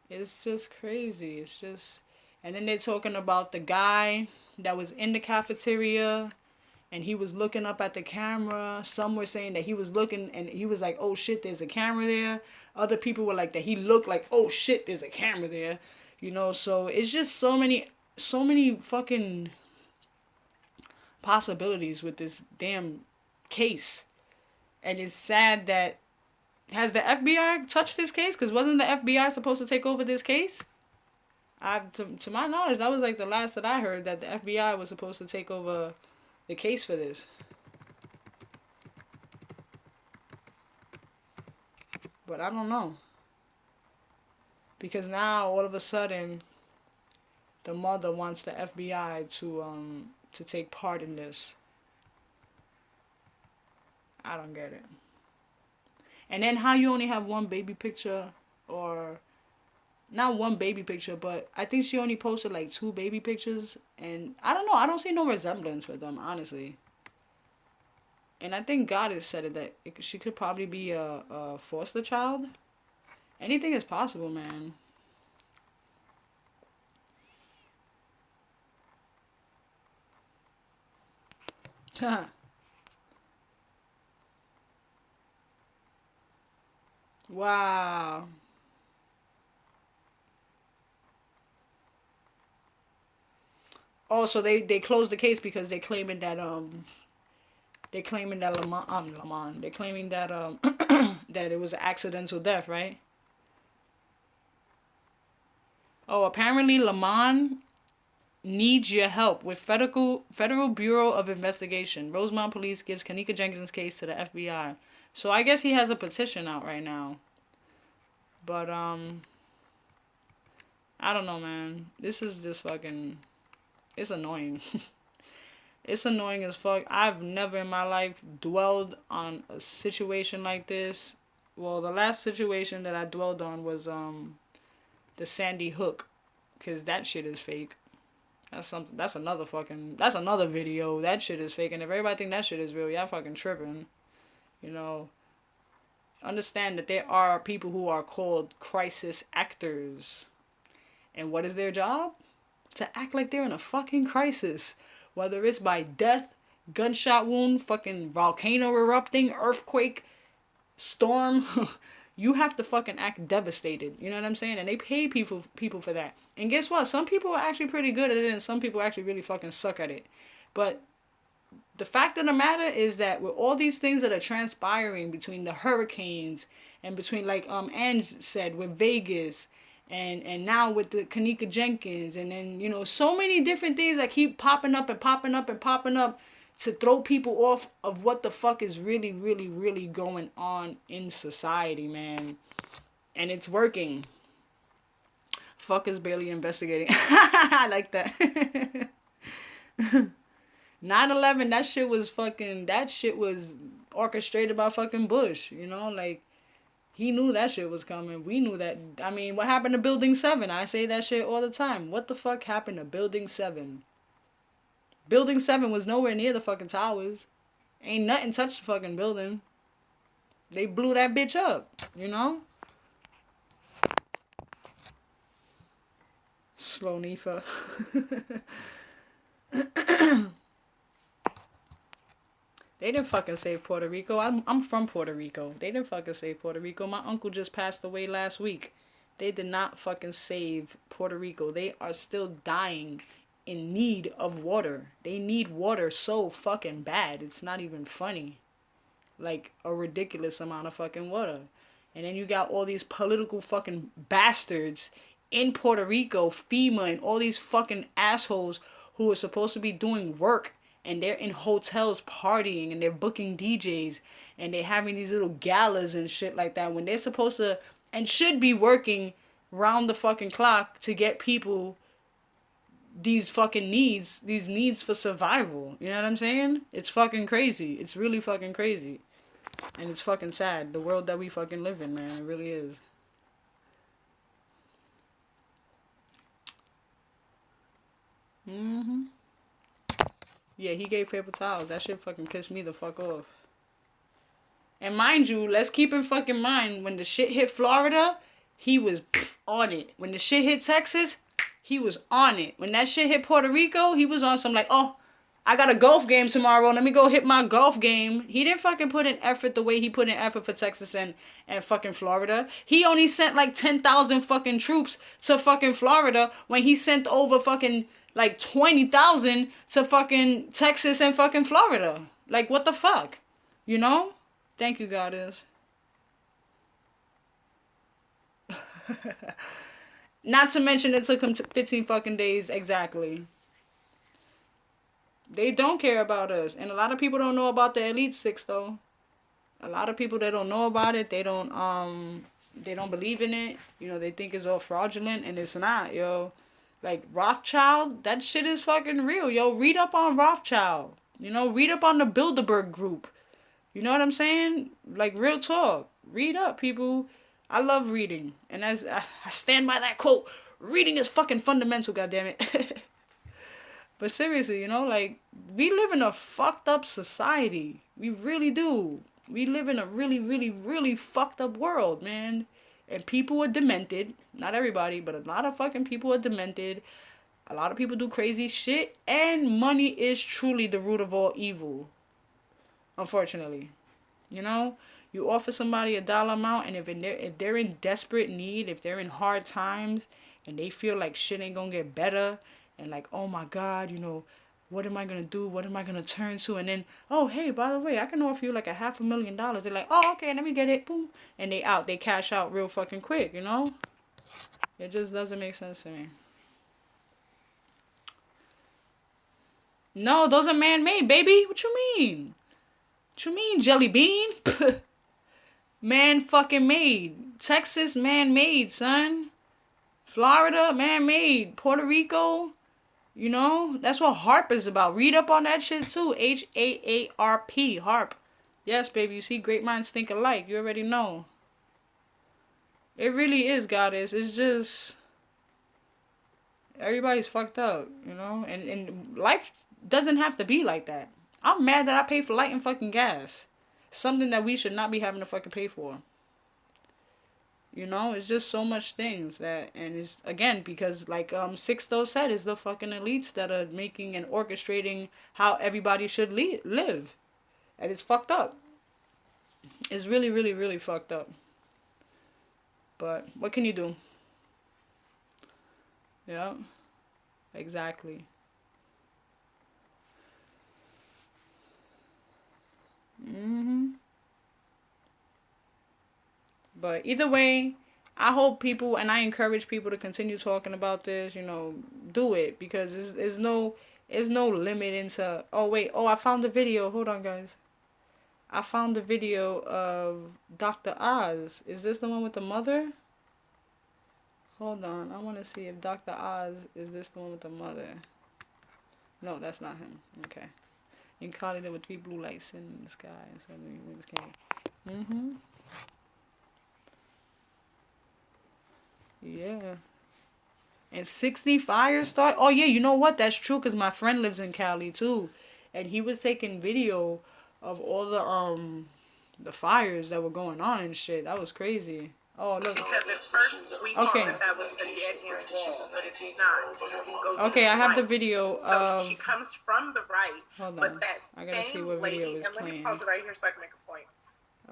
It's just crazy. It's just... And then they're talking about the guy that was in the cafeteria and he was looking up at the camera. Some were saying that he was looking and he was like, oh shit, there's a camera there. Other people were like that he looked like, oh shit, there's a camera there. You know, so it's just so many fucking possibilities with this damn case. And it's sad that... Has the FBI touched this case? Because wasn't the FBI supposed to take over this case? To my knowledge, that was like the last that I heard, that the FBI was supposed to take over the case for this. But I don't know. Because now, all of a sudden, the mother wants the FBI to take part in this. I don't get it. And then how you only have one baby picture, or... Not one baby picture, but I think she only posted like 2 baby pictures. And I don't know. I don't see no resemblance with them, honestly. And I think God has said it that she could probably be a foster child. Anything is possible, man. Wow. Oh, so they closed the case because they claiming that Lamont, they're claiming that that it was an accidental death, right? Oh, apparently Lamont needs your help with Federal Bureau of Investigation. Rosemont Police gives Kenneka Jenkins' case to the FBI. So I guess he has a petition out right now. But I don't know, man. This is just fucking... It's annoying. It's annoying as fuck. I've never in my life dwelled on a situation like this. Well, the last situation that I dwelled on was the Sandy Hook, because that shit is fake. That's something. That's another video. That shit is fake. And if everybody think that shit is real, y'all fucking tripping. You know. Understand that there are people who are called crisis actors. And what is their job? To act like they're in a fucking crisis. Whether it's by death, gunshot wound, fucking volcano erupting, earthquake, storm. You have to fucking act devastated. You know what I'm saying? And they pay people for that. And guess what? Some people are actually pretty good at it, and some people actually really fucking suck at it. But the fact of the matter is that with all these things that are transpiring between the hurricanes and between, like Ange said, with Vegas, and now with the Kenneka Jenkins, and then, you know, so many different things that keep popping up to throw people off of what the fuck is really, really, really going on in society, man. And it's working. Fuck is barely investigating. I like that. 9/11, that shit was orchestrated by fucking Bush, you know? Like, he knew that shit was coming. We knew that. I mean, what happened to Building 7? I say that shit all the time. What the fuck happened to Building 7? Building 7 was nowhere near the fucking towers. Ain't nothing touched the fucking building. They blew that bitch up, you know? Slow Nifa. They didn't fucking save Puerto Rico. I'm from Puerto Rico. They didn't fucking save Puerto Rico. My uncle just passed away last week. They did not fucking save Puerto Rico. They are still dying in need of water. They need water so fucking bad. It's not even funny. Like, a ridiculous amount of fucking water. And then you got all these political fucking bastards in Puerto Rico, FEMA, and all these fucking assholes who are supposed to be doing work, and they're in hotels partying, and they're booking DJs, and they're having these little galas and shit like that, when they're supposed to and should be working round the fucking clock to get people these fucking needs, these needs for survival. You know what I'm saying? It's fucking crazy. It's really fucking crazy. And it's fucking sad. The world that we fucking live in, man. It really is. Yeah, he gave paper towels. That shit fucking pissed me the fuck off. And mind you, let's keep in fucking mind, when the shit hit Florida, he was on it. When the shit hit Texas, he was on it. When that shit hit Puerto Rico, he was on some like, oh, I got a golf game tomorrow. Let me go hit my golf game. He didn't fucking put in effort the way he put in effort for Texas and fucking Florida. He only sent like 10,000 fucking troops to fucking Florida when he sent over fucking like 20,000 to fucking Texas and fucking Florida. Like, what the fuck? You know? Thank you, Goddess. Not to mention it took him 15 fucking days exactly. They don't care about us. And a lot of people don't know about the Elite Six, though. A lot of people that don't know about it, they don't believe in it. You know, they think it's all fraudulent, and it's not, yo. Like, Rothschild, that shit is fucking real, yo. Read up on Rothschild. You know, read up on the Bilderberg Group. You know what I'm saying? Like, real talk. Read up, people. I love reading. And as I stand by that quote, reading is fucking fundamental, goddammit. But seriously, you know, like, we live in a fucked up society. We really do. We live in a really, really, really fucked up world, man. And people are demented. Not everybody, but a lot of fucking people are demented. A lot of people do crazy shit. And money is truly the root of all evil. Unfortunately. You know? You offer somebody a dollar amount, and if they're in desperate need, if they're in hard times, and they feel like shit ain't gonna get better, and like, oh my God, you know, what am I gonna do? What am I gonna turn to? And then, oh, hey, by the way, I can offer you like $500,000. They're like, oh, okay, let me get it. Boom. And they cash out real fucking quick, you know? It just doesn't make sense to me. No, those are man-made, baby. What you mean? What you mean, jelly bean? Man fucking made. Texas, man-made, son. Florida, man-made. Puerto Rico, you know? That's what HARP is about. Read up on that shit, too. HAARP. HARP. Yes, baby. You see, great minds think alike. You already know. It really is, Goddess. It's just... everybody's fucked up, you know? And life doesn't have to be like that. I'm mad that I pay for light and fucking gas. Something that we should not be having to fucking pay for. You know, it's just so much things that, and it's, again, because like Sixto said, it's the fucking elites that are making and orchestrating how everybody should live. And it's fucked up. It's really, really, really fucked up. But what can you do? Yeah, exactly. But either way, I hope people, and I encourage people to continue talking about this, you know, do it, because there's no limit into, I found the video. Hold on, guys. I found the video of Dr. Oz. Is this the one with the mother? Hold on. I want to see if Dr. Oz, is this the one with the mother? No, that's not him. Okay. In Cali, there were 3 blue lights in the sky, and suddenly winds came. Yeah. And 60 fires start. Oh yeah, you know what? That's true, because my friend lives in Cali too, and he was taking video of all the fires that were going on and shit. That was crazy. Oh look. Because at first we thought that was a dead end wall, but it's not. You can go to Okay, I have the right. video So of. she comes from the right, Hold but on. that I gotta see same what video lady, is and let me playing. pause it right here so I can make a point.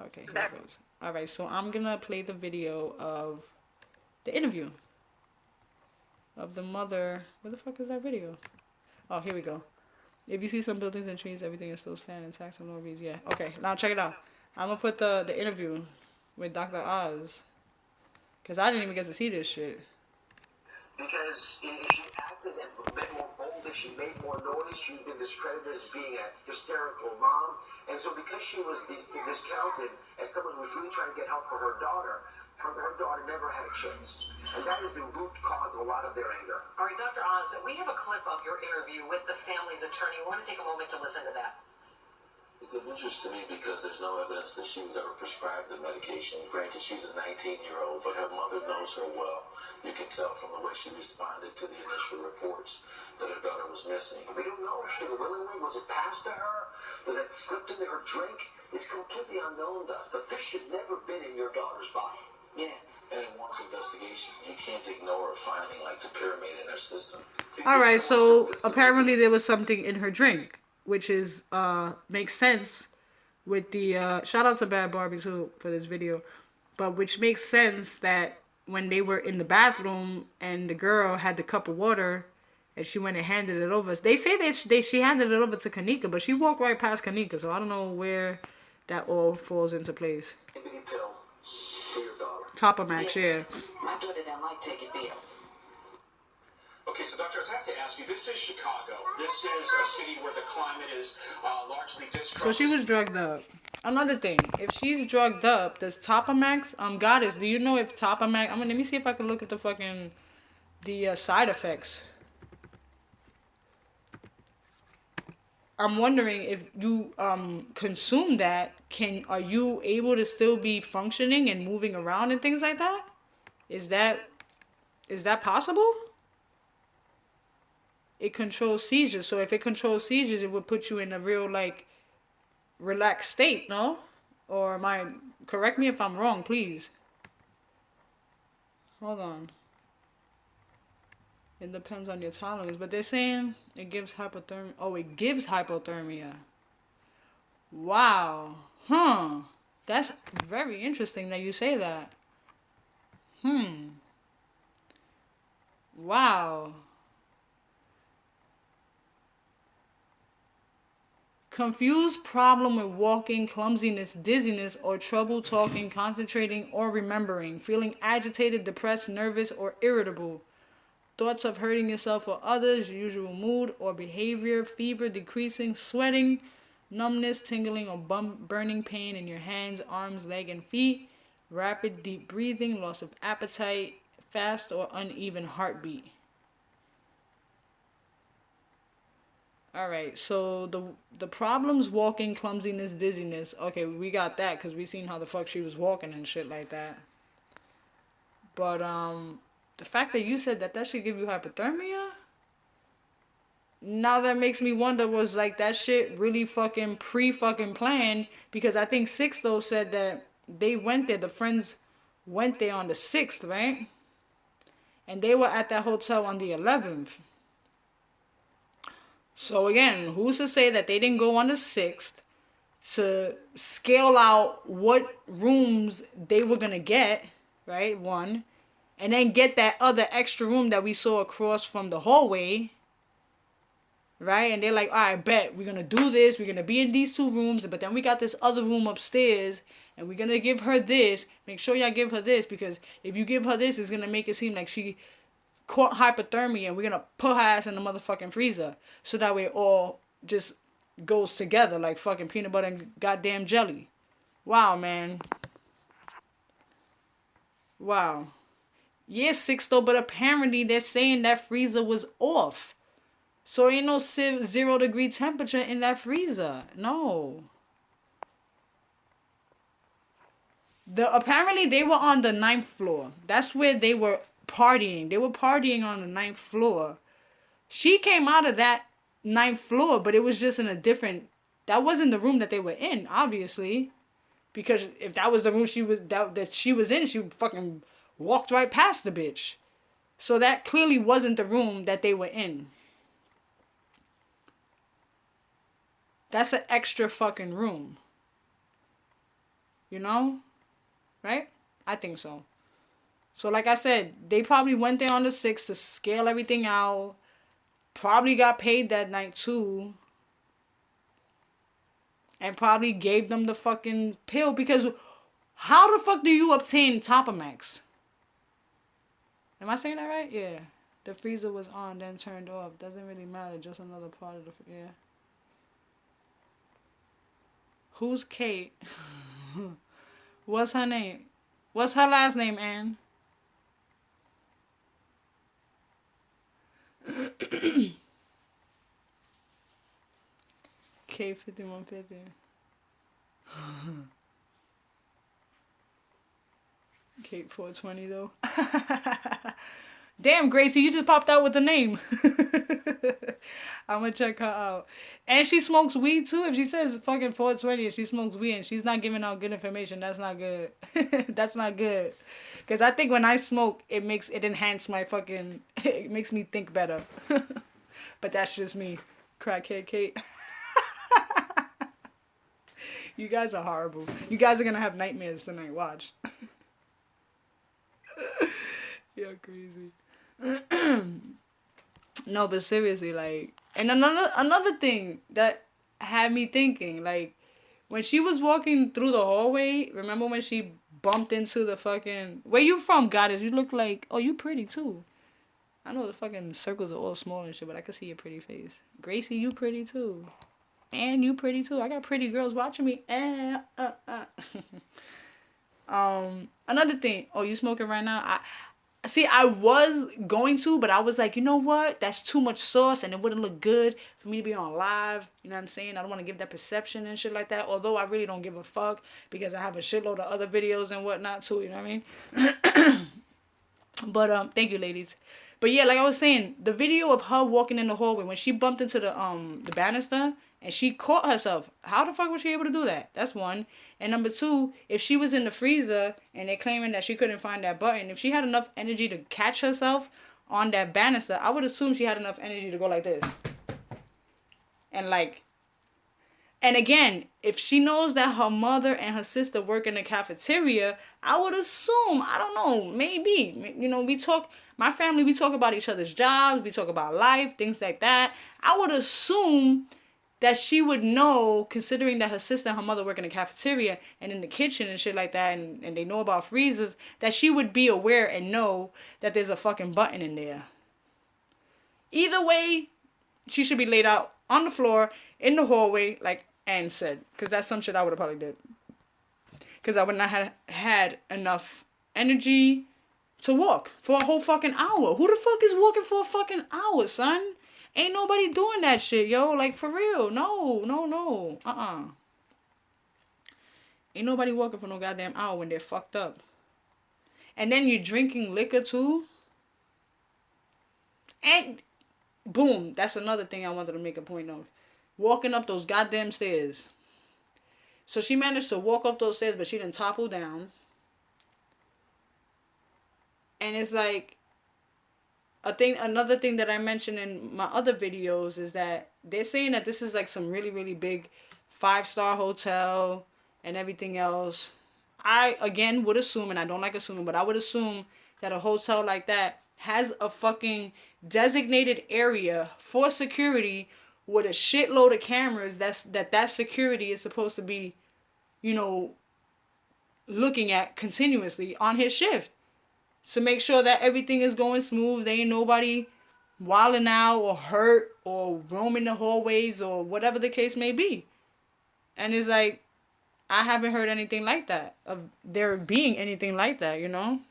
Okay, here it goes. Alright, so I'm gonna play the video of the interview of the mother. Where the fuck is that video? Oh, here we go. If you see some buildings and trees, everything is still standing intact, so no reason. Yeah, okay, now check it out. I'm gonna put the interview with Dr. Oz, because I didn't even get to see this shit. Because if she acted and been more bold, if she made more noise, she'd been discredited as being a hysterical mom. And so because she was discounted as someone who was really trying to get help for her daughter, her daughter never had a chance. And that is the root cause of a lot of their anger. All right, Dr. Oz, we have a clip of your interview with the family's attorney. We want to take a moment to listen to that. It's of interest to me because there's no evidence that she was ever prescribed the medication. Granted, she's a 19-year-old, but her mother knows her well. You can tell from the way she responded to the initial reports that her daughter was missing. We don't know if she willingly, was it passed to her? Was it slipped into her drink? It's completely unknown to us, but this should never have been in your daughter's body. Yes. And in one's investigation, you can't ignore a finding like the pyramid in her system. Alright, so apparently there was something in her drink, which is makes sense with the shout out to Bad Barbie too for this video, but which makes sense that when they were in the bathroom and the girl had the cup of water and she went and handed it over. They say that she handed it over to Kenneka, but she walked right past Kenneka, so I don't know where that all falls into place. Pill for your daughter. Top of Max, yeah. My daughter don't like taking pills. Okay, so doctors, I have to ask you, this is Chicago. This is a city where the climate is largely distrustful. So she was drugged up. Another thing, if she's drugged up, does Topamax, Goddess, do you know if Topamax, let me see if I can look at the fucking, the side effects. I'm wondering if you consume that, are you able to still be functioning and moving around and things like that? Is that possible? It controls seizures, so if it controls seizures, it would put you in a real, like, relaxed state, no? Or correct me if I'm wrong, please. Hold on. It depends on your tolerance, but they're saying it gives hypothermia. Oh, it gives hypothermia. Wow. Huh. That's very interesting that you say that. Wow. Confused problem with walking, clumsiness, dizziness, or trouble talking, concentrating, or remembering. Feeling agitated, depressed, nervous, or irritable. Thoughts of hurting yourself or others, usual mood or behavior, fever decreasing, sweating, numbness, tingling, or burning pain in your hands, arms, leg, and feet. Rapid, deep breathing, loss of appetite, fast or uneven heartbeat. Alright, so the problems, walking, clumsiness, dizziness. Okay, we got that because we seen how the fuck she was walking and shit like that. But, the fact that you said that should give you hypothermia? Now that makes me wonder, was like that shit really fucking pre-fucking planned? Because I think Sixto said that they went there, the friends went there on the 6th, right? And they were at that hotel on the 11th. So again, who's to say that they didn't go on the 6th to scale out what rooms they were going to get, right? One. And then get that other extra room that we saw across from the hallway. Right? And they're like, all right, bet. We're going to do this. We're going to be in these 2 rooms. But then we got this other room upstairs. And we're going to give her this. Make sure y'all give her this. Because if you give her this, it's going to make it seem like she caught hypothermia. And we're going to put her ass in the motherfucking freezer. So that way it all just goes together like fucking peanut butter and goddamn jelly. Wow, man. Wow. Yes, Sixto, but apparently they're saying that freezer was off. So ain't no 0-degree temperature in that freezer. No. Apparently they were on the 9th floor. That's where they were partying. They were partying on the 9th floor. She came out of that 9th floor, but it was just in a different... That wasn't the room that they were in, obviously. Because if that was the room that she was in, she fucking walked right past the bitch. So that clearly wasn't the room that they were in. That's an extra fucking room. You know? Right? I think so. So like I said, they probably went there on the 6th to scale everything out. Probably got paid that night too. And probably gave them the fucking pill. Because how the fuck do you obtain Topamax? Am I saying that right? Yeah. The freezer was on, then turned off. Doesn't really matter. Just another part of the... Yeah. Who's Kate? What's her name? What's her last name, Ann? K5150. Kate 420 though. Damn, Gracie, you just popped out with the name. I'm gonna check her out. And she smokes weed too. If she says fucking 420 and she smokes weed and she's not giving out good information, that's not good. That's not good. Because I think when I smoke, it enhance my fucking... It makes me think better. But that's just me. Crackhead Kate. You guys are horrible. You guys are gonna have nightmares tonight. Watch. You're crazy. No, but seriously, like... And another thing that had me thinking, like... When she was walking through the hallway, remember when she bumped into the fucking... Where you from, Goddess? You look like... Oh, you pretty, too. I know the fucking circles are all small and shit, but I can see your pretty face. Gracie, you pretty, too. And you pretty, too. I got pretty girls watching me. Another thing. Oh, you smoking right now? I was going to, but I was like, you know what? That's too much sauce and it wouldn't look good for me to be on live. You know what I'm saying? I don't want to give that perception and shit like that. Although I really don't give a fuck because I have a shitload of other videos and whatnot too. You know what I mean? But, thank you, ladies. But yeah, like I was saying, the video of her walking in the hallway when she bumped into the banister and she caught herself. How the fuck was she able to do that? That's one. And number two, if she was in the freezer and they're claiming that she couldn't find that button, if she had enough energy to catch herself on that banister, I would assume she had enough energy to go like this. And again, if she knows that her mother and her sister work in the cafeteria, I would assume, I don't know, maybe, you know, my family, we talk about each other's jobs, we talk about life, things like that. I would assume that she would know, considering that her sister and her mother work in the cafeteria and in the kitchen and shit like that, and they know about freezers, that she would be aware and know that there's a fucking button in there. Either way, she should be laid out on the floor, in the hallway, like Ann said. Because that's some shit I would have probably did. Because I would not have had enough energy to walk for a whole fucking hour. Who the fuck is walking for a fucking hour, son? Ain't nobody doing that shit, yo. Like, for real. No. Ain't nobody walking for no goddamn hour when they're fucked up. And then you're drinking liquor, too. And, boom. That's another thing I wanted to make a point of. Walking up those goddamn stairs. So she managed to walk up those stairs, but she didn't topple down. And it's like... Another thing that I mentioned in my other videos is that they're saying that this is like some really, really big 5-star hotel and everything else. I, again, would assume, and I don't like assuming, but I would assume that a hotel like that has a fucking designated area for security with a shitload of cameras that security is supposed to be, you know, looking at continuously on his shift. To make sure that everything is going smooth. There ain't nobody wilding out or hurt or roaming the hallways or whatever the case may be. And it's like, I haven't heard anything like that. Of there being anything like that, you know?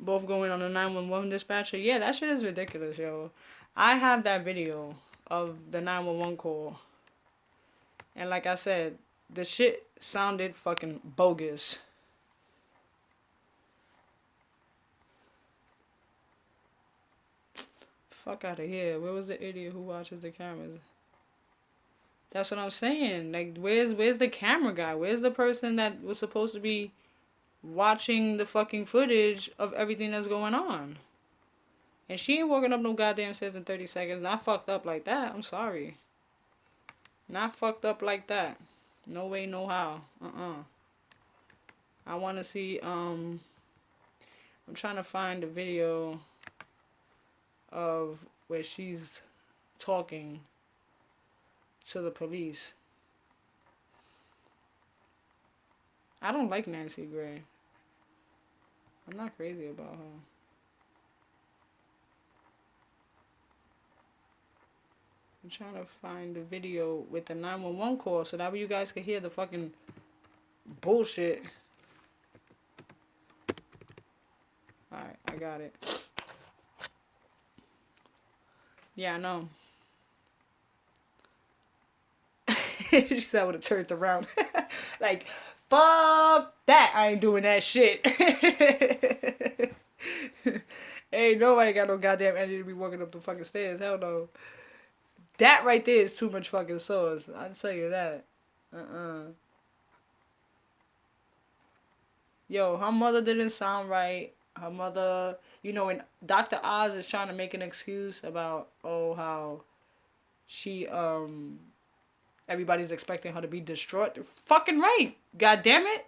both going on a 911 dispatcher. Yeah, that shit is ridiculous, yo. I have that video of the 911 call. And like I said, the shit sounded fucking bogus. Fuck out of here. Where was the idiot who watches the cameras? That's what I'm saying. Like, where's the camera guy? Where's the person that was supposed to be watching the fucking footage of everything that's going on? And she ain't walking up no goddamn stairs in 30 seconds. Not fucked up like that. I'm sorry. Not fucked up like that. No way, no how. I want to see, I'm trying to find a video of where she's talking to the police. I don't like Nancy Gray. I'm not crazy about her. I'm trying to find the video with the 911 call so that way you guys can hear the fucking bullshit. Alright, I got it. Yeah, I know. She said I would have turned around. Like, fuck that. I ain't doing that shit. Ain't nobody got no goddamn energy to be walking up the fucking stairs. Hell no. That right there is too much fucking sauce. I'll tell you that. Yo, her mother didn't sound right. Her mother, you know, when Dr. Oz is trying to make an excuse about, oh, how she, everybody's expecting her to be distraught. They're fucking right. God damn it.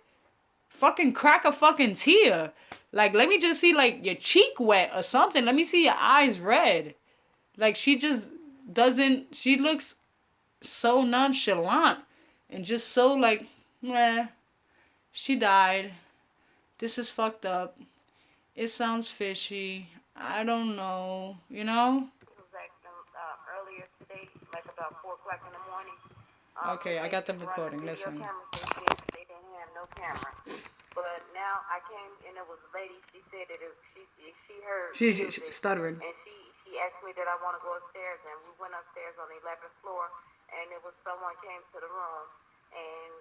Fucking crack a fucking tear. Like, let me just see, like, your cheek wet or something. Let me see your eyes red. Like, she just doesn't, she looks so nonchalant and just so, like, meh, she died. This is fucked up. It sounds fishy. I don't know, you know? It was acting earlier today, like about 4 o'clock in the morning. Okay, I got the recording. Listen. They didn't have no camera. But now I came and it was a lady. She said that she heard. She's stuttering. And she asked me that I want to go upstairs, and we went upstairs on the 11th floor, and it was someone came to the room, and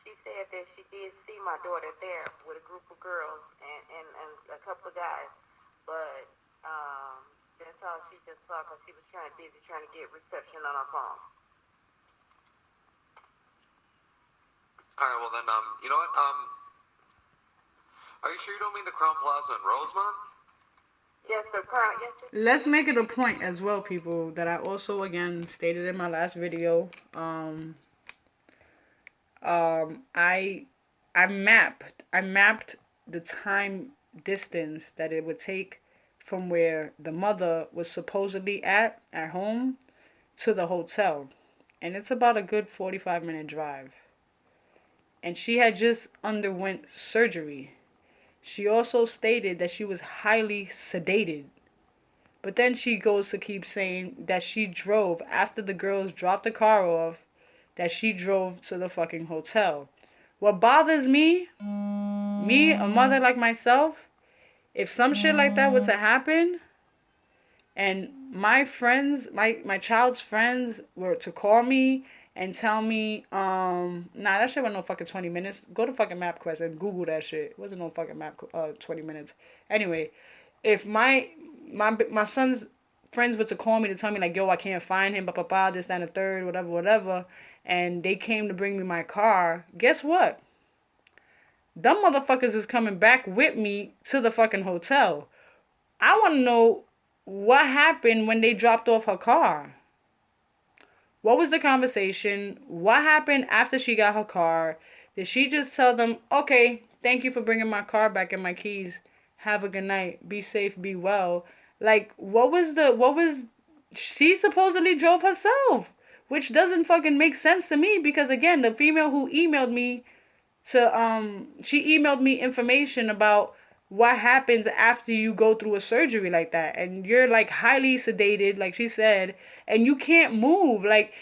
she said that she did see my daughter there with a group of girls and a couple of guys, but that's all she just saw because she was busy trying to get reception on her phone. All right, well then, you know what? Are you sure you don't mean the Crown Plaza in Rosemont? Yes, sir. Yes, sir. Let's make it a point as well, people, that I also again stated in my last video. I mapped the time distance that it would take from where the mother was supposedly at home to the hotel, and it's about a good 45-minute drive. And she had just underwent surgery. She also stated that she was highly sedated. But then she goes to keep saying that she drove, after the girls dropped the car off, that she drove to the fucking hotel. What bothers me, a mother like myself, if some shit like that were to happen, and my friends, my child's friends were to call me and tell me, nah, that shit wasn't no fucking 20 minutes. Go to fucking MapQuest and Google that shit. It wasn't no fucking 20 minutes. Anyway, if my son's friends were to call me to tell me, like, yo, I can't find him, this, that, and the third, whatever, and they came to bring me my car, guess what? Them motherfuckers is coming back with me to the fucking hotel. I want to know what happened when they dropped off her car. What was the conversation? What happened after she got her car? Did she just tell them, okay, thank you for bringing my car back and my keys. Have a good night. Be safe, be well. Like, she supposedly drove herself, which doesn't fucking make sense to me because, again, the female who emailed me she emailed me information about what happens after you go through a surgery like that. And you're, like, highly sedated, like she said, and you can't move. Like,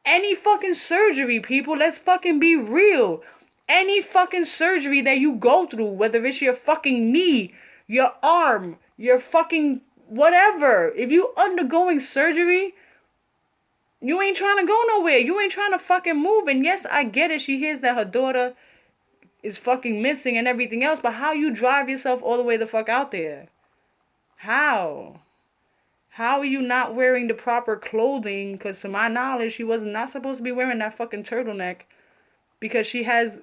any fucking surgery, people, let's fucking be real. Any fucking surgery that you go through, whether it's your fucking knee, your arm, your fucking whatever. If you undergoing surgery, you ain't trying to go nowhere. You ain't trying to fucking move. And yes, I get it. She hears that her daughter is fucking missing and everything else. But how you drive yourself all the way the fuck out there? How? How are you not wearing the proper clothing? Because to my knowledge, she was not supposed to be wearing that fucking turtleneck. Because she has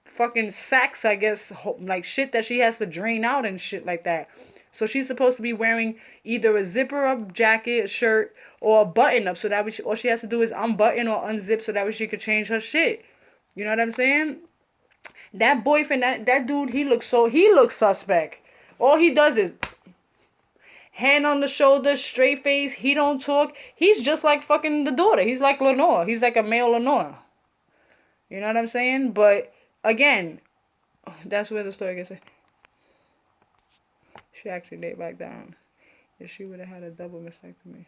fucking sacks, I guess, like shit that she has to drain out and shit like that. So she's supposed to be wearing either a zipper up jacket, a shirt, or a button up, so that all she has to do is unbutton or unzip so that way she could change her shit. You know what I'm saying? That boyfriend, that dude, he looks suspect. All he does is hand on the shoulder, straight face. He don't talk. He's just like fucking the daughter. He's like Lenore. He's like a male Lenore. You know what I'm saying? But again, that's where the story gets. She actually laid back down. If she would have had a double mastectomy.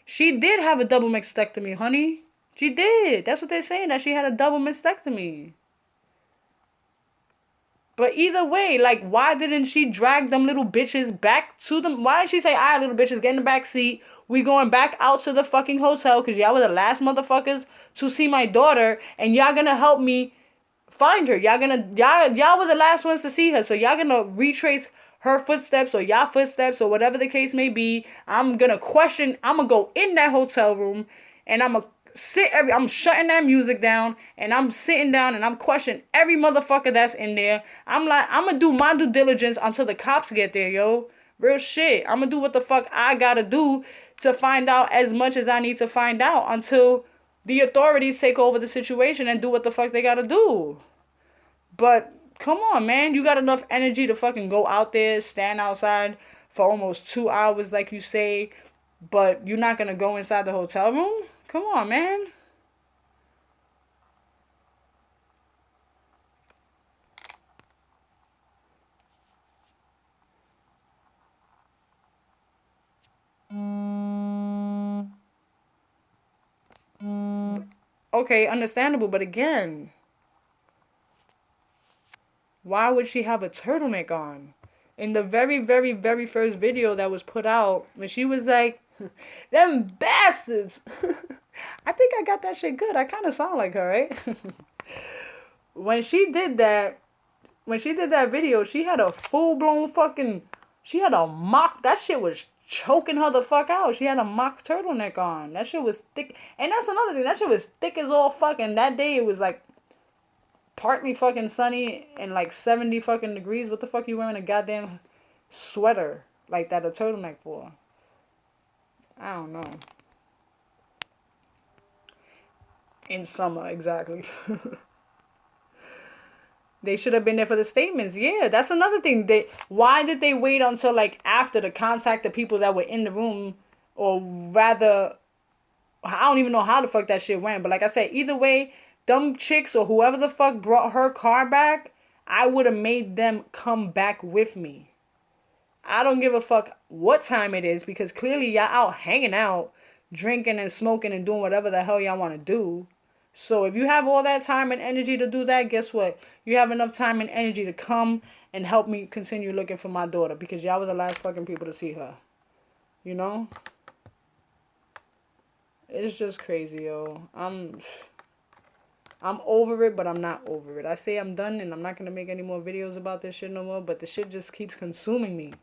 She did have a double mastectomy, honey. She did. That's what they're saying, that she had a double mastectomy. But either way, like, why didn't she drag them little bitches back to them? Why didn't she say, all right, little bitches, get in the back seat. We going back out to the fucking hotel because y'all were the last motherfuckers to see my daughter. And y'all gonna help me find her. Y'all were the last ones to see her. So y'all gonna retrace her footsteps or y'all footsteps or whatever the case may be. I'm gonna go in that hotel room and I'm shutting that music down and I'm sitting down and I'm questioning every motherfucker that's in there. I'm gonna do my due diligence until the cops get there, yo. Real shit. I'm gonna do what the fuck I gotta do to find out as much as I need to find out until the authorities take over the situation and do what the fuck they gotta do. But come on, man. You got enough energy to fucking go out there, stand outside for almost 2 hours like you say, but you're not gonna go inside the hotel room? Come on, man. Okay, understandable, but again, why would she have a turtleneck on? In the very, very, very first video that was put out, when she was like, them bastards. I think I got that shit good. I kind of sound like her, right? When she did that video, she had a full-blown fucking, that shit was choking her the fuck out. She had a mock turtleneck on. That shit was thick. And that's another thing. That shit was thick as all fucking. That day it was like partly fucking sunny and like 70 fucking degrees. What the fuck you wearing a goddamn sweater like that, a turtleneck for? I don't know. In summer, exactly. They should have been there for the statements. Yeah, that's another thing. Why did they wait until like after to contact the people that were in the room? Or rather, I don't even know how the fuck that shit went. But like I said, either way, them chicks or whoever the fuck brought her car back, I would have made them come back with me. I don't give a fuck what time it is, because clearly y'all out hanging out, drinking and smoking and doing whatever the hell y'all want to do. So if you have all that time and energy to do that, guess what? You have enough time and energy to come and help me continue looking for my daughter, because y'all were the last fucking people to see her. You know? It's just crazy, yo. I'm over it, but I'm not over it. I say I'm done and I'm not going to make any more videos about this shit no more, but the shit just keeps consuming me.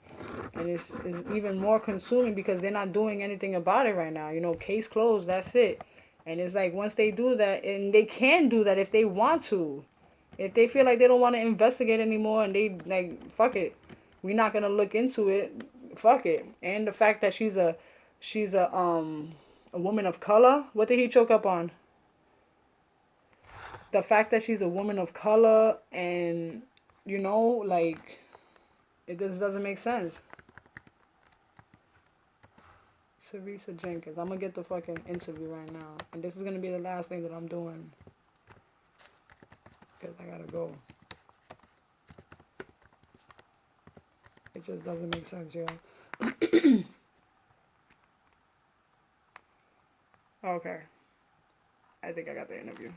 And it's even more consuming because they're not doing anything about it right now. You know, case closed, that's it. And it's like once they do that, and they can do that if they want to. If they feel like they don't want to investigate anymore and they like, fuck it. We're not going to look into it. Fuck it. And the fact that she's a woman of color. What did he choke up on? The fact that she's a woman of color and, you know, like, it just doesn't make sense. Teresa Jenkins. I'm going to get the fucking interview right now. And this is going to be the last thing that I'm doing. Because I got to go. It just doesn't make sense, yo. Okay. I think I got the interview.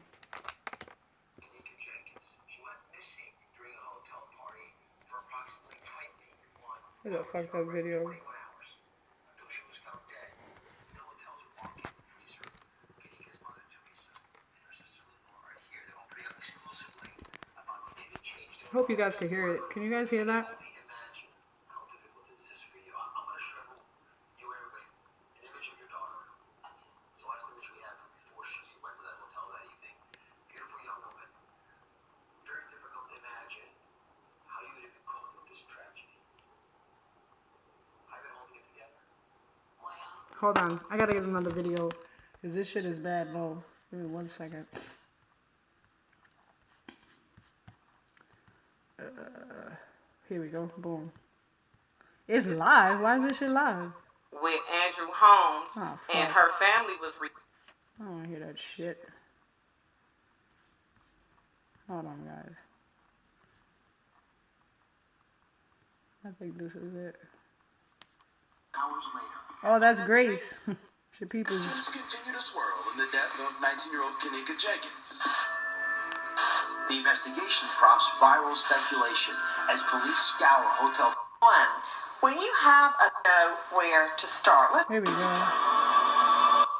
Kenneka Jenkins. She went missing during a hotel party It's a fucked up video. Hope you guys can hear it. Can you guys hear that? Hold on, I gotta get another video, cause this shit is bad. No, give me 1 second. Here we go. Boom. It's live. Why is this shit live? With Andrew Holmes, Oh, and her family was. I don't wanna hear that shit. Hold on, guys. I think this is it. Hours later. Oh, that's Grace. She people. Things continue to swirl in the death of 19-year-old Kenneka Jenkins. The investigation prompts viral speculation as police scour hotel. When you have a know where to start, let's. Here we go.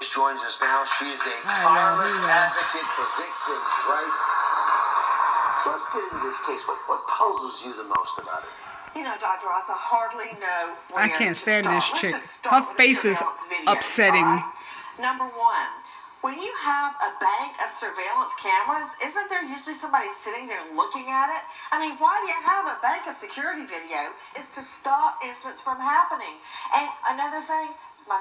Joins us now. She is a tireless advocate for victims' rights. So let's get into this case. What puzzles you the most about it? You know, Dr. Ross, I hardly know where I can't stand to this start. chick. Let's just Her start with face the is surveillance videos, upsetting. all right? Number one, when you have a bank of surveillance cameras, isn't there usually somebody sitting there looking at it? I mean, why do you have a bank of security video? It's to stop incidents from happening. And another thing,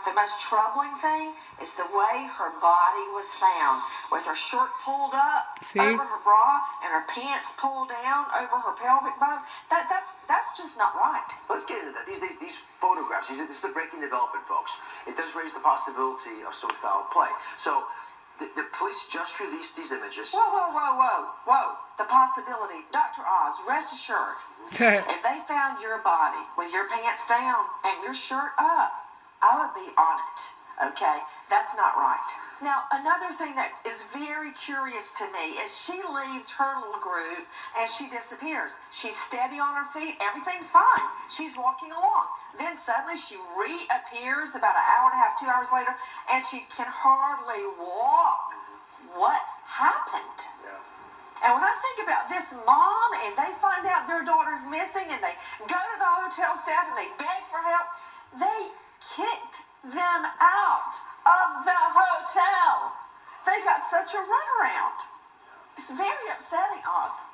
the most troubling thing is the way her body was found, with her shirt pulled up over her bra and her pants pulled down over her pelvic bones. That's just not right. Let's get into that. These photographs, this is the breaking development, folks. It does raise the possibility of some foul play. So the police just released these images. Whoa. The possibility. Dr. Oz, rest assured, if they found your body with your pants down and your shirt up, I would be on it, okay? That's not right. Now, another thing that is very curious to me is she leaves her little group and she disappears. She's steady on her feet. Everything's fine. She's walking along. Then suddenly she reappears about an hour and a half, 2 hours later, and she can hardly walk. What happened? Yeah. And when I think about this mom and they find out their daughter's missing and they go to the hotel staff and they beg for help, they kicked them out of the hotel. They got such a runaround. It's very upsetting, Oz.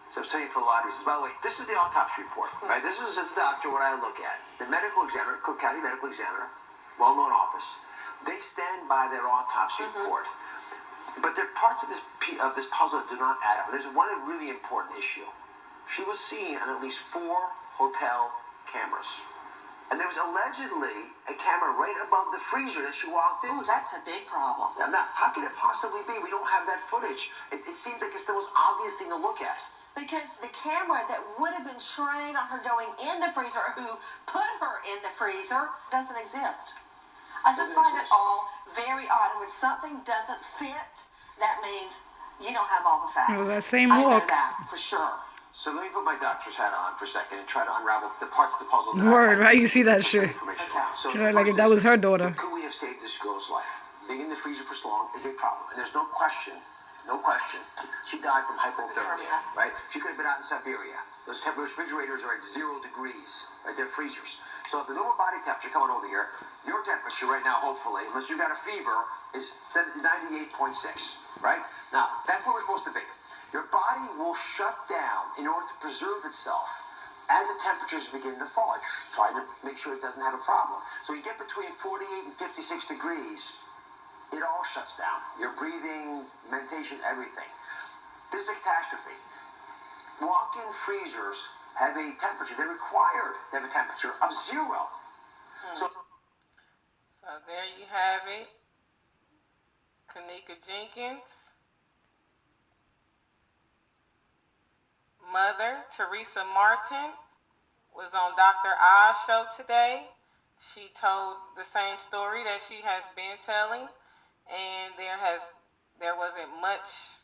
It's upsetting for a lot of reasons. By the way, this is the autopsy report, right? This is the doctor, what I look at. The medical examiner, Cook County Medical Examiner, well-known office. They stand by their autopsy report. But there are parts of this puzzle that do not add up. There's one really important issue. She was seen on at least 4 hotel cameras. And there was allegedly a camera right above the freezer that she walked in. Ooh, that's a big problem. Now, how can it possibly be? We don't have that footage. It seems like it's the most obvious thing to look at. Because the camera that would have been trained on her going in the freezer, who put her in the freezer, doesn't exist. I just find it all very odd. And when something doesn't fit, that means you don't have all the facts. It was that same I know look. that for sure. So let me put my doctor's hat on for a second and try to unravel the parts of the puzzle. Word, right? You see that shit. So She looked like that was her daughter. Could we have saved this girl's life? Being in the freezer for so long is a problem. And there's no question, she died from hypothermia, right? She could have been out in Siberia. Those refrigerators are at 0 degrees, right? They're freezers. So at the normal body temperature coming over here, your temperature right now, hopefully, unless you've got a fever, is 98.6, right? Now, that's where we're supposed to be. Your body will shut down in order to preserve itself as the temperatures begin to fall. It's trying to make sure it doesn't have a problem. So you get between 48 and 56 degrees, it all shuts down. Your breathing, mentation, everything. This is a catastrophe. Walk-in freezers have a temperature. They're required to have a temperature of 0. So there you have it. Kenneka Jenkins. Mother, Teresa Martin, was on Dr. Oz show today. She told the same story that she has been telling, and there wasn't much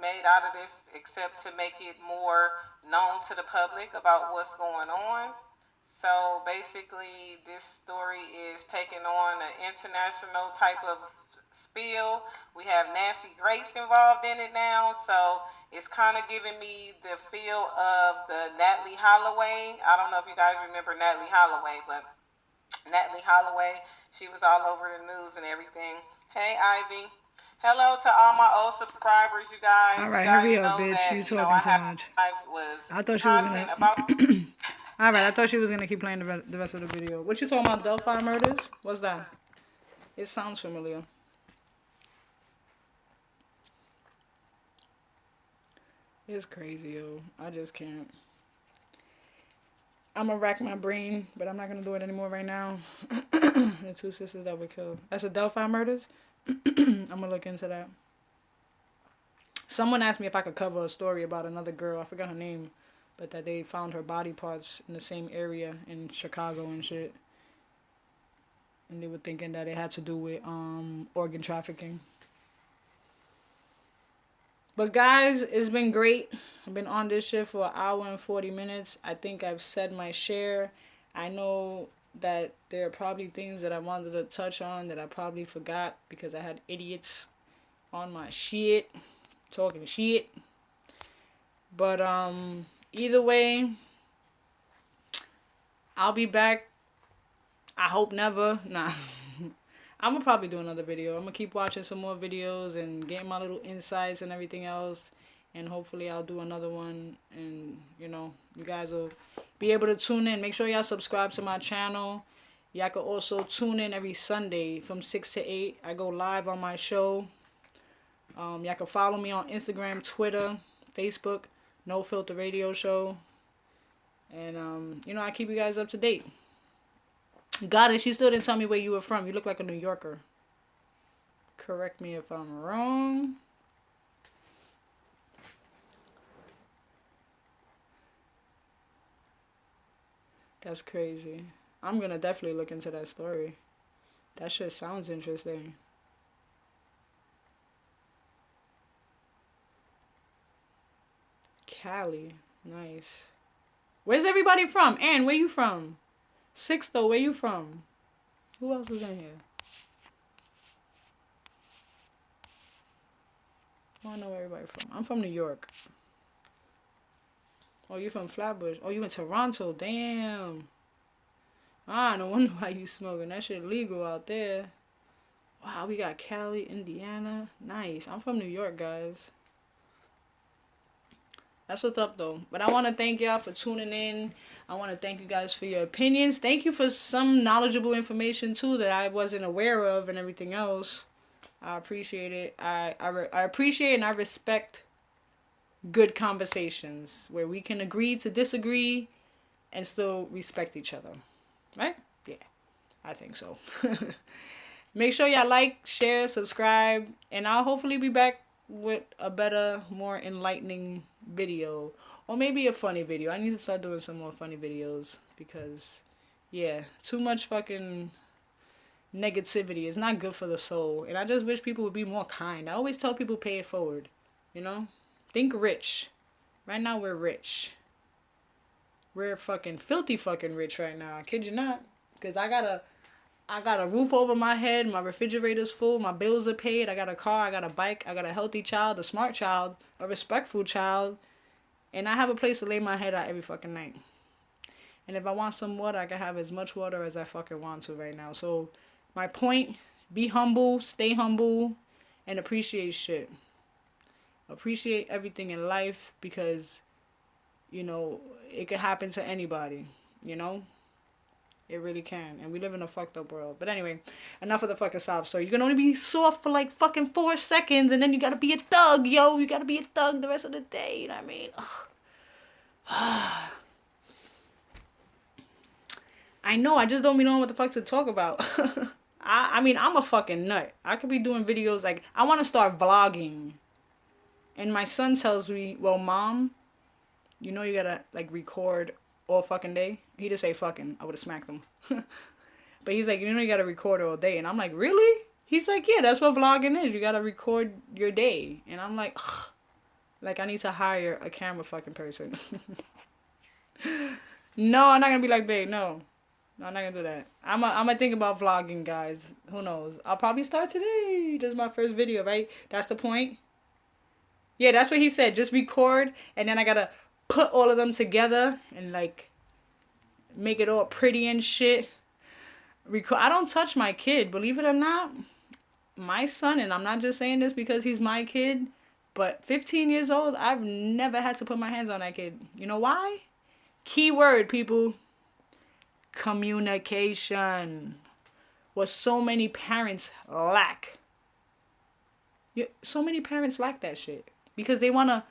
made out of this except to make it more known to the public about what's going on. So basically, this story is taking on an international type of spiel. We have Nancy Grace involved in it now, so it's kind of giving me the feel of the Natalie Holloway. I don't know if you guys remember Natalie Holloway, but Natalie Holloway, she was all over the news and everything. Hey, Ivy. Hello to all my old subscribers, you guys. All right, You guys hurry up, know bitch. that, You you know, talking so I much. was I thought she was content gonna. about. All right, I thought she was gonna keep playing the rest of the video. What you talking about? Delphi murders? What's that? It sounds familiar. It's crazy, yo. I just can't. I'm gonna rack my brain, but I'm not gonna do it anymore right now. The two sisters that were killed. That's a Delphi murders? I'm gonna look into that. Someone asked me if I could cover a story about another girl. I forgot her name. But that they found her body parts in the same area in Chicago and shit. And they were thinking that it had to do with organ trafficking. But guys, it's been great. I've been on this shit for 1 hour and 40 minutes. I think I've said my share. I know that there are probably things that I wanted to touch on that I probably forgot because I had idiots on my shit, talking shit. But either way, I'll be back. I hope never. Nah. I'm going to probably do another video. I'm going to keep watching some more videos and getting my little insights and everything else. And hopefully I'll do another one. And, you know, you guys will be able to tune in. Make sure y'all subscribe to my channel. Y'all can also tune in every Sunday from 6 to 8. I go live on my show. Y'all can follow me on Instagram, Twitter, Facebook, No Filter Radio Show. And, you know, I keep you guys up to date. Got it. She still didn't tell me where you were from. You look like a New Yorker. Correct me if I'm wrong. That's crazy. I'm going to definitely look into that story. That shit sounds interesting. Cali. Nice. Where's everybody from? Ann, where you from? Sixto, where you from? Who else is in here? I don't know where everybody from. I'm from New York. Oh, you from Flatbush. Oh, you in Toronto. Damn. Ah, no wonder why you smoking. That shit legal out there. Wow, we got Cali, Indiana. Nice. I'm from New York, guys. That's what's up, though. But I want to thank y'all for tuning in. I want to thank you guys for your opinions. Thank you for some knowledgeable information, too, that I wasn't aware of and everything else. I appreciate it. I appreciate and I respect good conversations where we can agree to disagree and still respect each other. Right? Yeah, I think so. Make sure y'all like, share, subscribe, and I'll hopefully be back with a better, more enlightening video. Or maybe a funny video. I need to start doing some more funny videos because, yeah, too much fucking negativity is not good for the soul. And I just wish people would be more kind. I always tell people pay it forward. You know? Think rich. Right now we're rich. We're fucking filthy fucking rich right now. I kid you not. Because I got a roof over my head. My refrigerator's full. My bills are paid. I got a car. I got a bike. I got a healthy child. A smart child. A respectful child. And I have a place to lay my head out every fucking night. And if I want some water, I can have as much water as I fucking want to right now. So, my point, be humble, stay humble, and appreciate shit. Appreciate everything in life because, you know, it could happen to anybody, you know? It really can. And we live in a fucked up world. But anyway, enough of the fucking sob story. You can only be soft for like fucking 4 seconds and then you gotta be a thug, yo. You gotta be a thug the rest of the day. You know what I mean? I know. I just don't be knowing what the fuck to talk about. I mean, I'm a fucking nut. I could be doing videos like, I want to start vlogging. And my son tells me, well, Mom, you know you gotta like record all fucking day. He just say fucking. I would have smacked him. But he's like, you know you gotta record all day. And I'm like, really? He's like, yeah, that's what vlogging is. You gotta record your day. And I'm like, ugh. Like I need to hire a camera fucking person. No, I'm not gonna be like, babe, no. No, I'm not gonna do that. I'm gonna think about vlogging, guys. Who knows? I'll probably start today. This is my first video, right? That's the point. Yeah, that's what he said. Just record, and then I gotta put all of them together and like make it all pretty and shit. I don't touch my kid, believe it or not. My son, and I'm not just saying this because he's my kid, but 15 years old, I've never had to put my hands on that kid. You know why? Keyword, people. Communication. What so many parents lack. So many parents lack that shit. Because they want to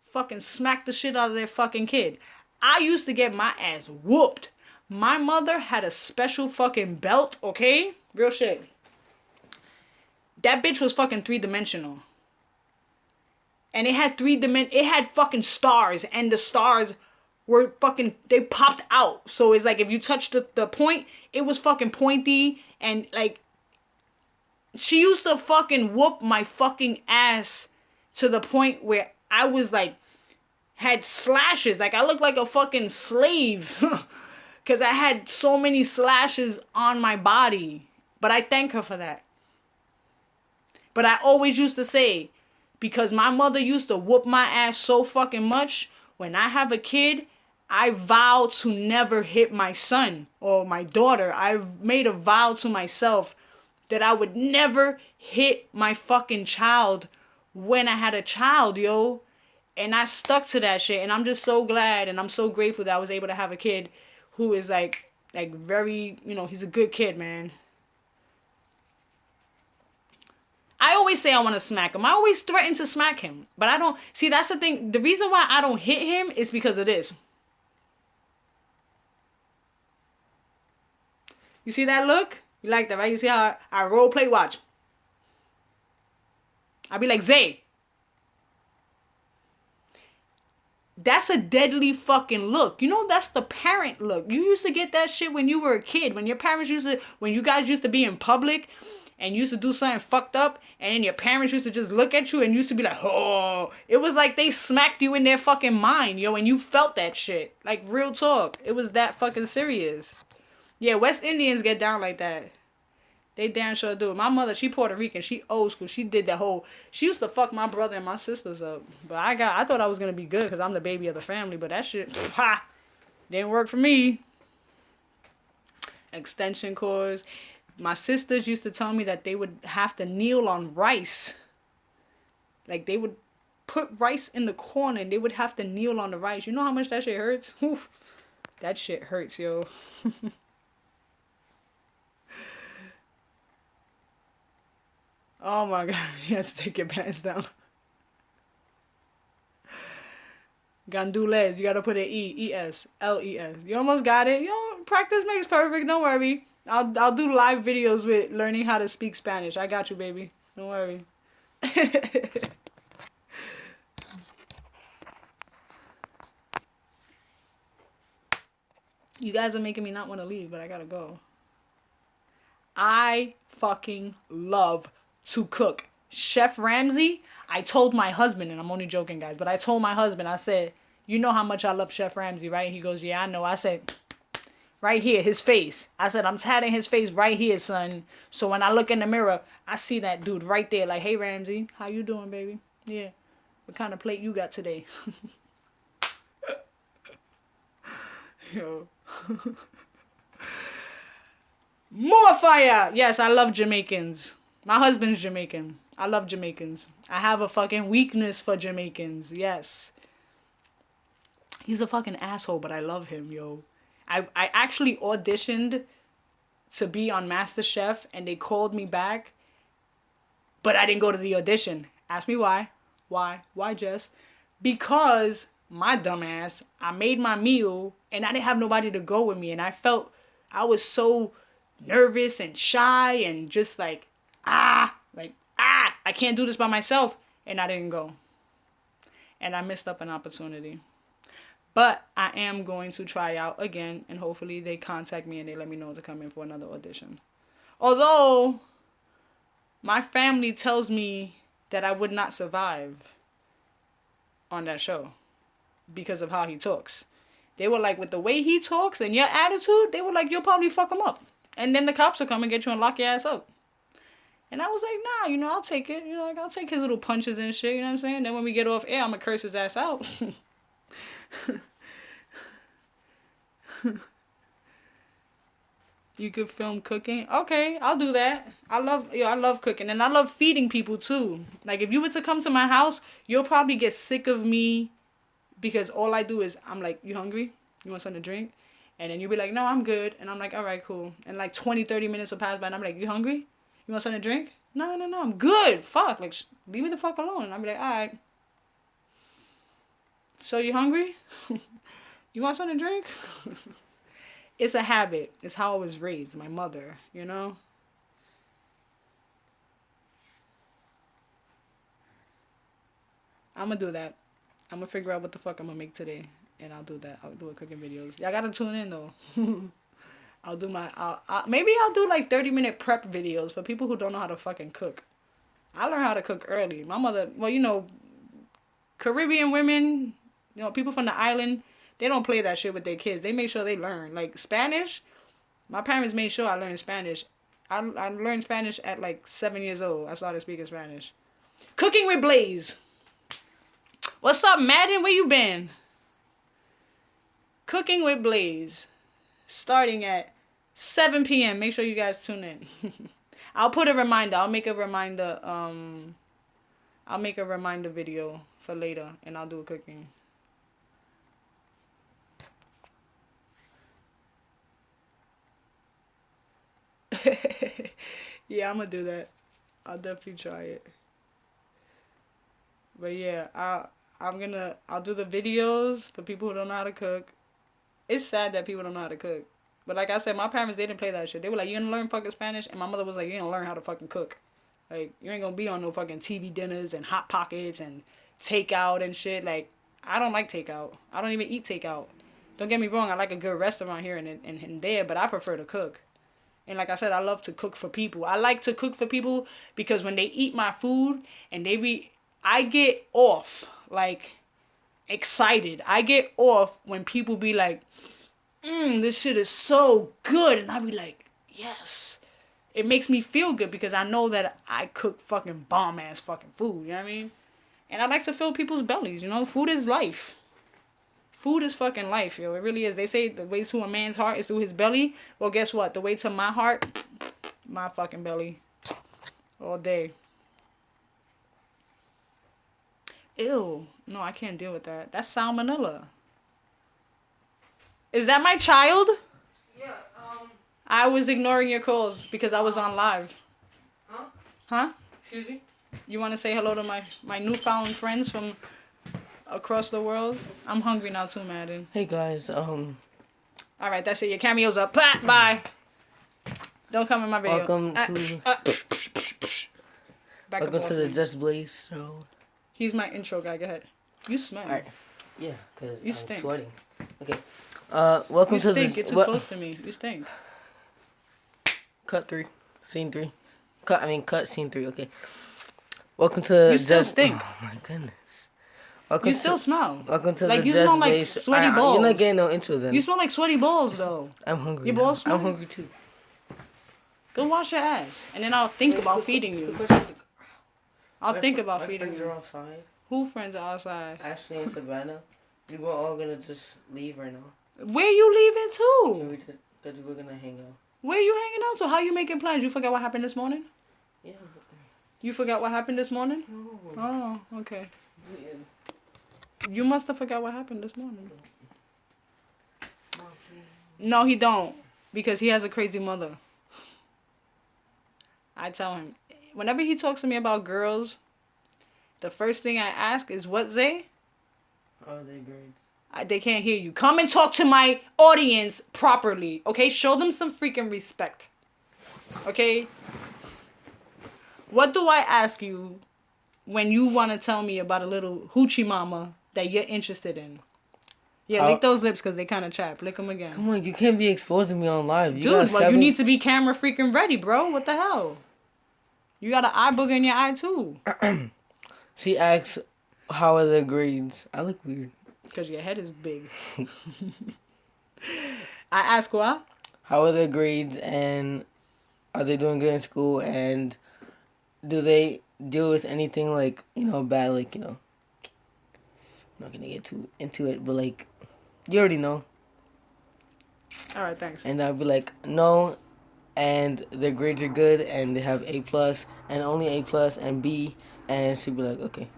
fucking smack the shit out of their fucking kid. I used to get my ass whooped. My mother had a special fucking belt, okay? Real shit. That bitch was fucking 3-dimensional. And it had it had fucking stars. And the stars were fucking, they popped out. So it's like if you touched the point, it was fucking pointy. And like, she used to fucking whoop my fucking ass to the point where I was like, had slashes. Like I looked like a fucking slave. Because I had so many slashes on my body. But I thank her for that. But I always used to say, because my mother used to whoop my ass so fucking much, when I have a kid, I vow to never hit my son or my daughter. I've made a vow to myself that I would never hit my fucking child when I had a child, yo. And I stuck to that shit. And I'm just so glad and I'm so grateful that I was able to have a kid who is like very, you know, he's a good kid, man. I always say I want to smack him. I always threaten to smack him. But I don't. See, that's the thing. The reason why I don't hit him is because of this. You see that look? You like that, right? You see how I role play? Watch. I'll be like, Zay. That's a deadly fucking look. You know, that's the parent look. You used to get that shit when you were a kid. When your parents when you guys used to be in public and used to do something fucked up, and then your parents used to just look at you and used to be like, oh, it was like they smacked you in their fucking mind, yo, and you felt that shit. Like, real talk. It was that fucking serious. Yeah, West Indians get down like that. They damn sure do. My mother, she Puerto Rican. She old school. She did the whole... She used to fuck my brother and my sisters up. But I thought I was going to be good because I'm the baby of the family. But that shit, ha, didn't work for me. Extension cords. My sisters used to tell me that they would have to kneel on rice. Like, they would put rice in the corner and they would have to kneel on the rice. You know how much that shit hurts? Oof. That shit hurts, yo. Oh my God, you have to take your pants down. Gandules, you gotta put an E-E-S, L-E-S. You almost got it. You know, practice makes perfect, don't worry. I'll do live videos with learning how to speak Spanish. I got you, baby. Don't worry. You guys are making me not want to leave, but I gotta go. I fucking love to cook. Chef Ramsay, I told my husband, and I'm only joking, guys, but I told my husband, I said, you know how much I love Chef Ramsay, right? He goes, yeah, I know. I said, right here, his face. I said, I'm tatting his face right here, son. So when I look in the mirror, I see that dude right there, like, hey, Ramsay, how you doing, baby? Yeah. What kind of plate you got today? Yo. More fire! Yes, I love Jamaicans. My husband's Jamaican. I love Jamaicans. I have a fucking weakness for Jamaicans. Yes. He's a fucking asshole, but I love him, yo. I actually auditioned to be on MasterChef, and they called me back, but I didn't go to the audition. Ask me why. Why? Why, Jess? Because my dumbass, I made my meal, and I didn't have nobody to go with me, and I felt I was so nervous and shy and just like, I can't do this by myself. And I didn't go. And I missed up an opportunity. But I am going to try out again. And hopefully they contact me and they let me know to come in for another audition. Although my family tells me that I would not survive on that show because of how he talks. They were like, with the way he talks and your attitude, they were like, you'll probably fuck him up. And then the cops will come and get you and lock your ass up. And I was like, nah, you know, I'll take it. You know, like, I'll take his little punches and shit, you know what I'm saying? Then when we get off air, I'm gonna curse his ass out. You could film cooking? Okay, I'll do that. I love cooking. And I love feeding people, too. Like, if you were to come to my house, you'll probably get sick of me because all I do is, I'm like, you hungry? You want something to drink? And then you'll be like, no, I'm good. And I'm like, all right, cool. And like 20, 30 minutes will pass by and I'm like, you hungry? You want something to drink? No, I'm good. Fuck. Like, leave me the fuck alone. And I'll be like, all right. So you hungry? You want something to drink? It's a habit. It's how I was raised. My mother, you know? I'm going to do that. I'm going to figure out what the fuck I'm going to make today. And I'll do that. I'll do a cooking videos. Y'all got to tune in, though. I'll do maybe I'll do like 30-minute prep videos for people who don't know how to fucking cook. I learned how to cook early. My mother, well, you know, Caribbean women, you know, people from the island, they don't play that shit with their kids. They make sure they learn. Like Spanish, my parents made sure I learned Spanish. I learned Spanish at like 7 years old. I started speaking Spanish. Cooking with Blaze. What's up, Madden? Where you been? Cooking with Blaze. Starting at 7 p.m. Make sure you guys tune in. I'll put a reminder. I'll make a reminder video for later and I'll do a cooking. Yeah, I'm gonna do that. I'll definitely try it. But yeah, I'll do the videos for people who don't know how to cook. It's sad that people don't know how to cook. But like I said, my parents, they didn't play that shit. They were like, you gonna learn fucking Spanish? And my mother was like, you gonna learn how to fucking cook. Like, you ain't gonna be on no fucking TV dinners and Hot Pockets and takeout and shit. Like, I don't like takeout. I don't even eat takeout. Don't get me wrong, I like a good restaurant here and there, but I prefer to cook. And like I said, I love to cook for people. I like to cook for people because when they eat my food and I get off, like, excited. I get off when people be like, this shit is so good. And I be like, yes. It makes me feel good because I know that I cook fucking bomb-ass fucking food. You know what I mean? And I like to fill people's bellies, you know? Food is life. Food is fucking life, yo. It really is. They say the way to a man's heart is through his belly. Well, guess what? The way to my heart, my fucking belly. All day. Ew. No, I can't deal with that. That's salmonella. Is that my child? Yeah, I was ignoring your calls because I was on live. Huh? Huh? Excuse me? You want to say hello to my newfound friends from across the world? I'm hungry now too, Madden. Hey guys, Alright, that's it. Your cameo's up. Bye. Don't come in my video. Welcome to the Just Blaze show. He's my intro guy. Go ahead. You smell. Alright. Yeah, because I'm stink. sweating. Okay. Welcome to the... You stink. Get too close to me. You stink. Cut 3. Scene 3. Cut scene 3. Okay. Welcome to You still stink. Oh my goodness. You still smell. Welcome to like the you Just smell like Blaze. sweaty balls. You're not getting no intro then. You smell like sweaty balls though. I'm hungry. Your balls smell? I'm hungry too. Go wash your ass, and then I'll think about feeding you. I'll think about feeding you. you. Outside. Who friends are outside? Ashley and Savannah. We were all gonna just leave right now. Where you leaving to? Because we were gonna hang out. Where you hanging out to? How you making plans? You forgot what happened this morning? Yeah. You forgot what happened this morning? No. Oh, okay. Yeah. You must have forgot what happened this morning. No, he don't. Because he has a crazy mother. I tell him. Whenever he talks to me about girls, the first thing I ask is, what, Zay? How are they grades? They can't hear you. Come and talk to my audience properly. Okay? Show them some freaking respect. Okay? What do I ask you when you want to tell me about a little hoochie mama that you're interested in? Yeah, lick those lips because they kind of chapped. Lick them again. Come on, you can't be exposing me on live. Dude, well, you need to be camera freaking ready, bro. What the hell? You got an eye booger in your eye, too. She asks, how are the grades? I look weird. Because your head is big. I ask what? How are their grades, and are they doing good in school, and do they deal with anything like, bad, like, I'm not going to get too into it, but like, you already know. All right, thanks. And I'd be like, no, and their grades are good, and they have A+, and only A+, and B, and she'd be like, okay.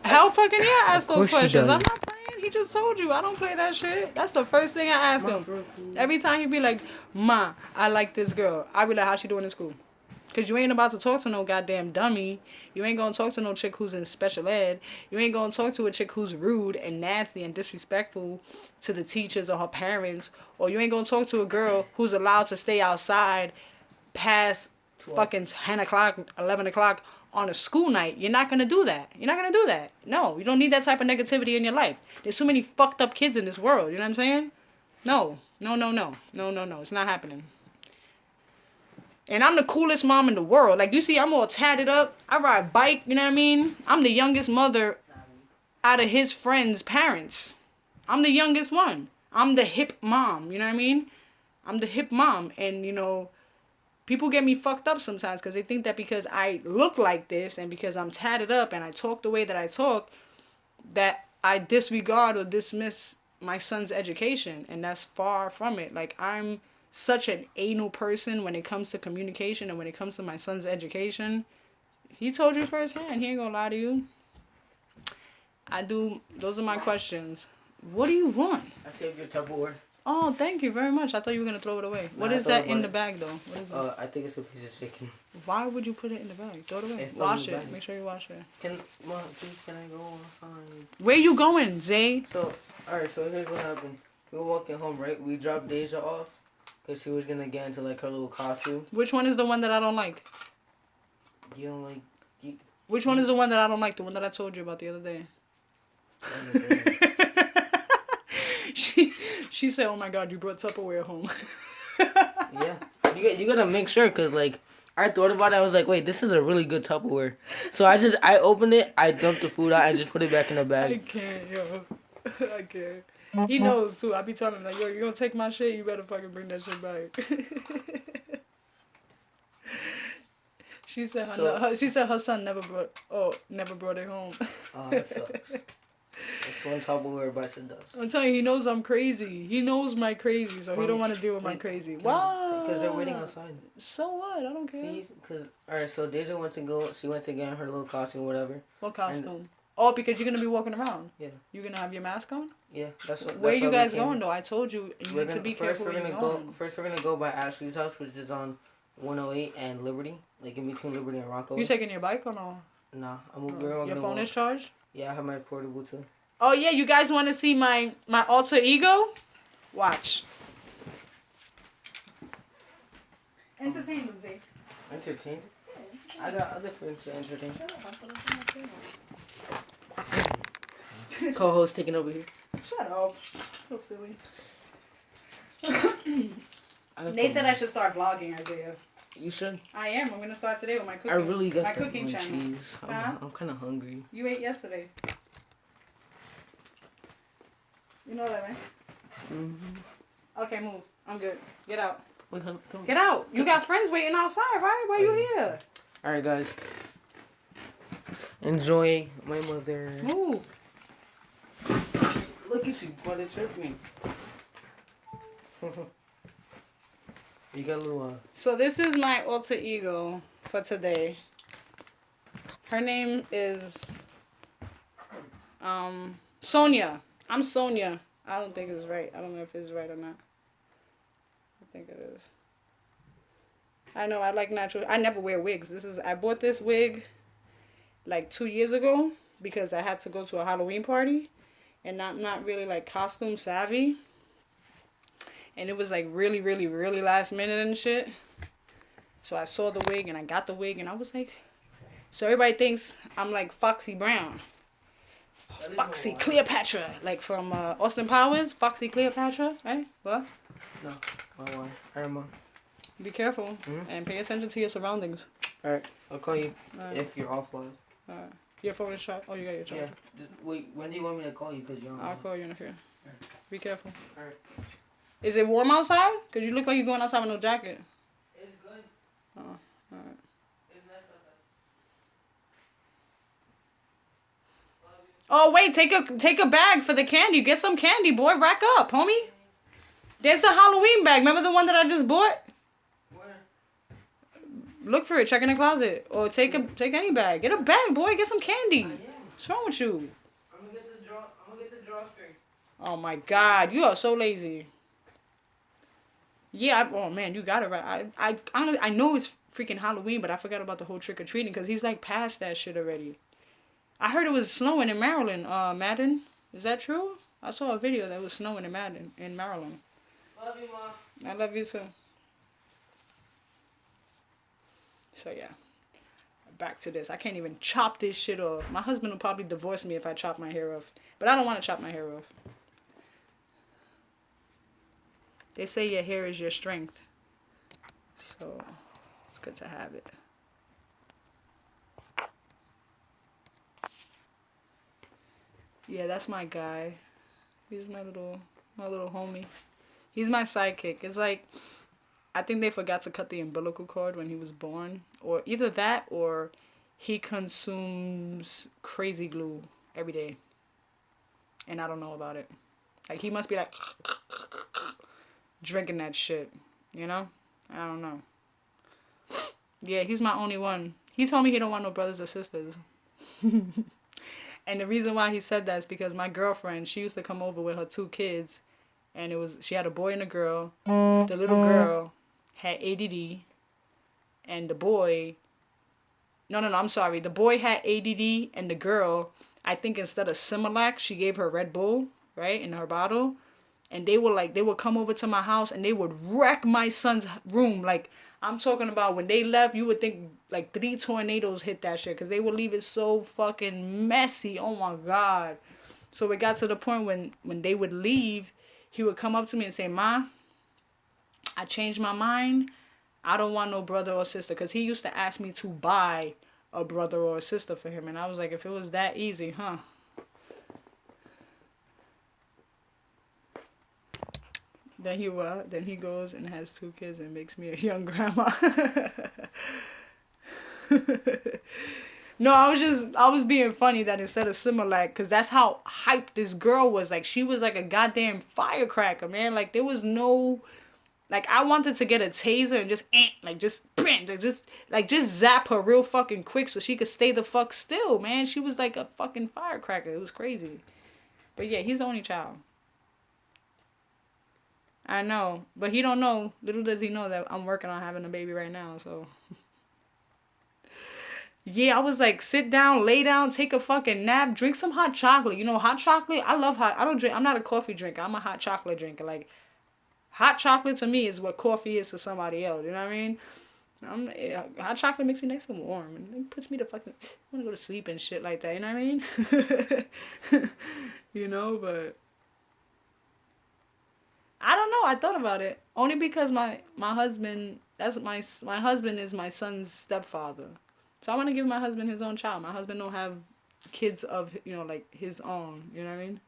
Hell fucking yeah, I ask those questions. Does. I'm not playing. He just told you. I don't play that shit. That's the first thing I ask him. Every time he be like, Ma, I like this girl. I be like, how's she doing in school? Because you ain't about to talk to no goddamn dummy. You ain't going to talk to no chick who's in special ed. You ain't going to talk to a chick who's rude and nasty and disrespectful to the teachers or her parents. Or you ain't going to talk to a girl who's allowed to stay outside past 12. Fucking 10 o'clock, 11 o'clock on a school night. You're not going to do that. You're not going to do that. No, you don't need that type of negativity in your life. There's so many fucked up kids in this world. You know what I'm saying? No. It's not happening. And I'm the coolest mom in the world. Like, you see, I'm all tatted up. I ride a bike, you know what I mean? I'm the youngest mother out of his friends' parents. I'm the youngest one. I'm the hip mom, you know what I mean? I'm the hip mom. And, people get me fucked up sometimes because they think that because I look like this and because I'm tatted up and I talk the way that I talk, that I disregard or dismiss my son's education. And that's far from it. Like, I'm such an anal person when it comes to communication and when it comes to my son's education. He told you firsthand. He ain't gonna lie to you. I do. Those are my questions. What do you want? I saved your Tupperware. Oh, thank you very much. I thought you were gonna throw it away. What is that in the bag though? What is it? I think it's a piece of chicken. Why would you put it in the bag? Throw it away. Wash it. Make sure you wash it. Mom, please, can I go outside? Where you going, Zay? So, alright, so here's what happened. We were walking home, right? We dropped Deja off. Because she was going to get into, like, her little costume. Which one is the one that I don't like? You don't like... Which one is the one that I don't like? The one that I told you about the other day. She said, oh, my God, you brought Tupperware home. Yeah. You got to make sure because, like, I thought about it. I was like, wait, this is a really good Tupperware. So I opened it. I dumped the food out and just put it back in the bag. I can't, yo. I can't. He knows too. I be telling him like, yo, you gonna take my shit? You better fucking bring that shit back. She said her son never brought it home. Oh, that sucks. That's one Tupperware Bryson does. I'm telling you, he knows I'm crazy. He knows my crazy, so he don't want to deal with my crazy. Why? Because they're waiting outside. So what? I don't care. Alright, so Deja went to go. She went to get her little costume, whatever. What costume? Oh, because you're gonna be walking around. Yeah. You're gonna have your mask on. Yeah, that's what. Where you guys going though? I told you need to be careful. First, we're gonna go by Ashley's house, which is on 108 and Liberty, like in between Liberty and Rocco. You taking your bike or no? Nah, Your phone is charged. Yeah, I have my portable too. Oh yeah, you guys want to see my alter ego? Watch. Entertain them, Zay. Entertain? I got other friends to entertain. Co-host taking over here. Shut up. So silly. They said I should start vlogging, Isaiah. You should. I am. I'm gonna start today with my cooking. I really got my cooking channel. Cheese. I'm kind of hungry. You ate yesterday. You know that, right? Mm-hmm. Okay, move. I'm good. Get out. Wait, come. Get out. You got friends waiting outside, right? Why are you here? All right, guys. Enjoy my mother. Move. Look at you, but it tripped me. You got a little. So this is my alter ego for today. Her name is Sonia. I'm Sonia. I don't think it's right. I don't know if it's right or not. I think it is. I know I like natural. I never wear wigs. I bought this wig like 2 years ago because I had to go to a Halloween party and I'm not really like costume savvy. And it was like really, really, really last minute and shit. So I saw the wig and I got the wig and I was like, so everybody thinks I'm like Foxy Brown. Foxy Cleopatra. Like from Austin Powers, Foxy Cleopatra, right? What? No, my wife. Irma. Be careful and pay attention to your surroundings. Alright, I'll call you if you're offline. Alright. Your phone is charged? Oh, you got your charger. Yeah. Just wait, when do you want me to call you? Because you're on. I'll call you in a few. Be careful. Alright. Is it warm outside? Because you look like you're going outside with no jacket. It's good. Oh, alright. It's nice outside. Oh, wait, take a bag for the candy. Get some candy, boy. Rack up, homie. There's the Halloween bag. Remember the one that I just bought? Where? Look for it. Check in the closet. Or take any bag. Get a bag, boy. Get some candy. What's wrong with you? I'm gonna get the drawstring. Oh my God, you are so lazy. Yeah, oh man, you got it right. I know it's freaking Halloween, but I forgot about the whole trick or treating because he's like past that shit already. I heard it was snowing in Maryland. Madden, is that true? I saw a video that was snowing in Maryland. Love you, Mom. I love you too. So yeah, back to this. I can't even chop this shit off. My husband will probably divorce me if I chop my hair off, but I don't want to chop my hair off. They say your hair is your strength, so it's good to have it. Yeah, that's my guy. He's my little homie. He's my sidekick. It's like, I think they forgot to cut the umbilical cord when he was born, or either that or he consumes crazy glue every day, and I don't know about it. Like, he must be like drinking that shit, you know? I don't know. Yeah, he's my only one. He told me he don't want no brothers or sisters. And the reason why he said that is because my girlfriend, she used to come over with her 2 kids, and she had a boy and a girl. The little girl had ADD, and the boy, I'm sorry. The boy had ADD, and the girl, I think instead of Similac, she gave her Red Bull, right, in her bottle. And they would come over to my house and they would wreck my son's room. Like, I'm talking about when they left, you would think like 3 tornadoes hit that shit. Because they would leave it so fucking messy. Oh my God. So it got to the point when they would leave, he would come up to me and say, Ma, I changed my mind. I don't want no brother or sister. Because he used to ask me to buy a brother or a sister for him. And I was like, if it was that easy, huh? Then he goes and has 2 kids and makes me a young grandma. No, I was being funny that instead of Similac, because that's how hyped this girl was. Like, she was like a goddamn firecracker, man. Like, there was no, like, I wanted to get a taser and just zap her real fucking quick so she could stay the fuck still, man. She was like a fucking firecracker. It was crazy. But yeah, he's the only child. I know, but he don't know. Little does he know that I'm working on having a baby right now, so. Yeah, I was like, sit down, lay down, take a fucking nap, drink some hot chocolate. You know, hot chocolate, I love hot. I'm not a coffee drinker. I'm a hot chocolate drinker. Like, hot chocolate to me is what coffee is to somebody else. You know what I mean? Hot chocolate makes me nice and warm. And it puts me to fucking, I want to go to sleep and shit like that. You know what I mean? You know, but. I don't know. I thought about it only because my husband. My husband is my son's stepfather, so I want to give my husband his own child. My husband don't have kids of like his own. You know what I mean?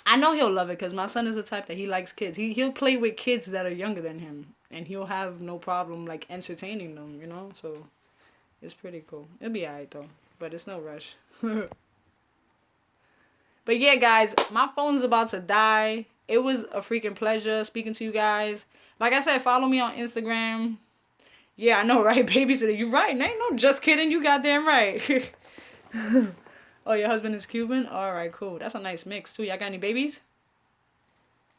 I know he'll love it because my son is the type that he likes kids. He'll play with kids that are younger than him, and he'll have no problem like entertaining them. You know, so it's pretty cool. It'll be alright though, but it's no rush. But yeah, guys, my phone's about to die. It was a freaking pleasure speaking to you guys. Like I said, follow me on Instagram. Yeah, I know, right? Babysitter, you right. Ain't no just kidding. You goddamn right. Oh, your husband is Cuban? All right, cool. That's a nice mix, too. Y'all got any babies?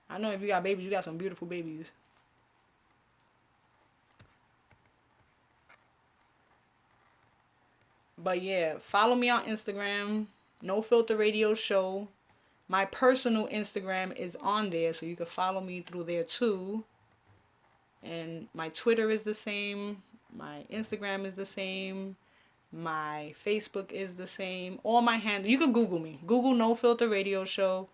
I know if you got babies, you got some beautiful babies. But yeah, follow me on Instagram. No Filter Radio Show. My personal Instagram is on there, so you can follow me through there too. And my Twitter is the same. My Instagram is the same. My Facebook is the same. All my handles. You can Google me. Google No Filter Radio Show,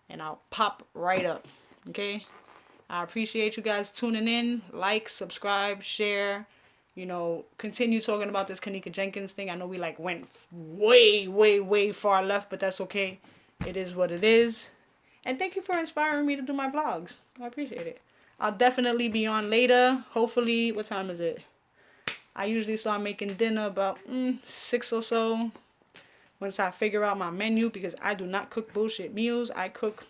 and I'll pop right up. Okay? I appreciate you guys tuning in. Like, subscribe, share. you know, continue talking about this Kenneka Jenkins thing. I know we like went way far left, but that's okay. It is what it is. And thank you for inspiring me to do my vlogs. I appreciate it. I'll definitely be on later. Hopefully, what time is it? I usually start making dinner about 6 or so. Once I figure out my menu, because I do not cook bullshit meals. I cook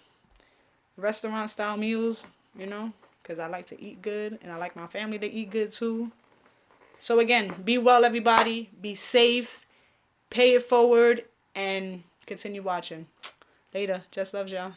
restaurant style meals, you know, because I like to eat good and I like my family to eat good too. So again, be well, everybody. Be safe. Pay it forward and continue watching. Later. Just loves y'all.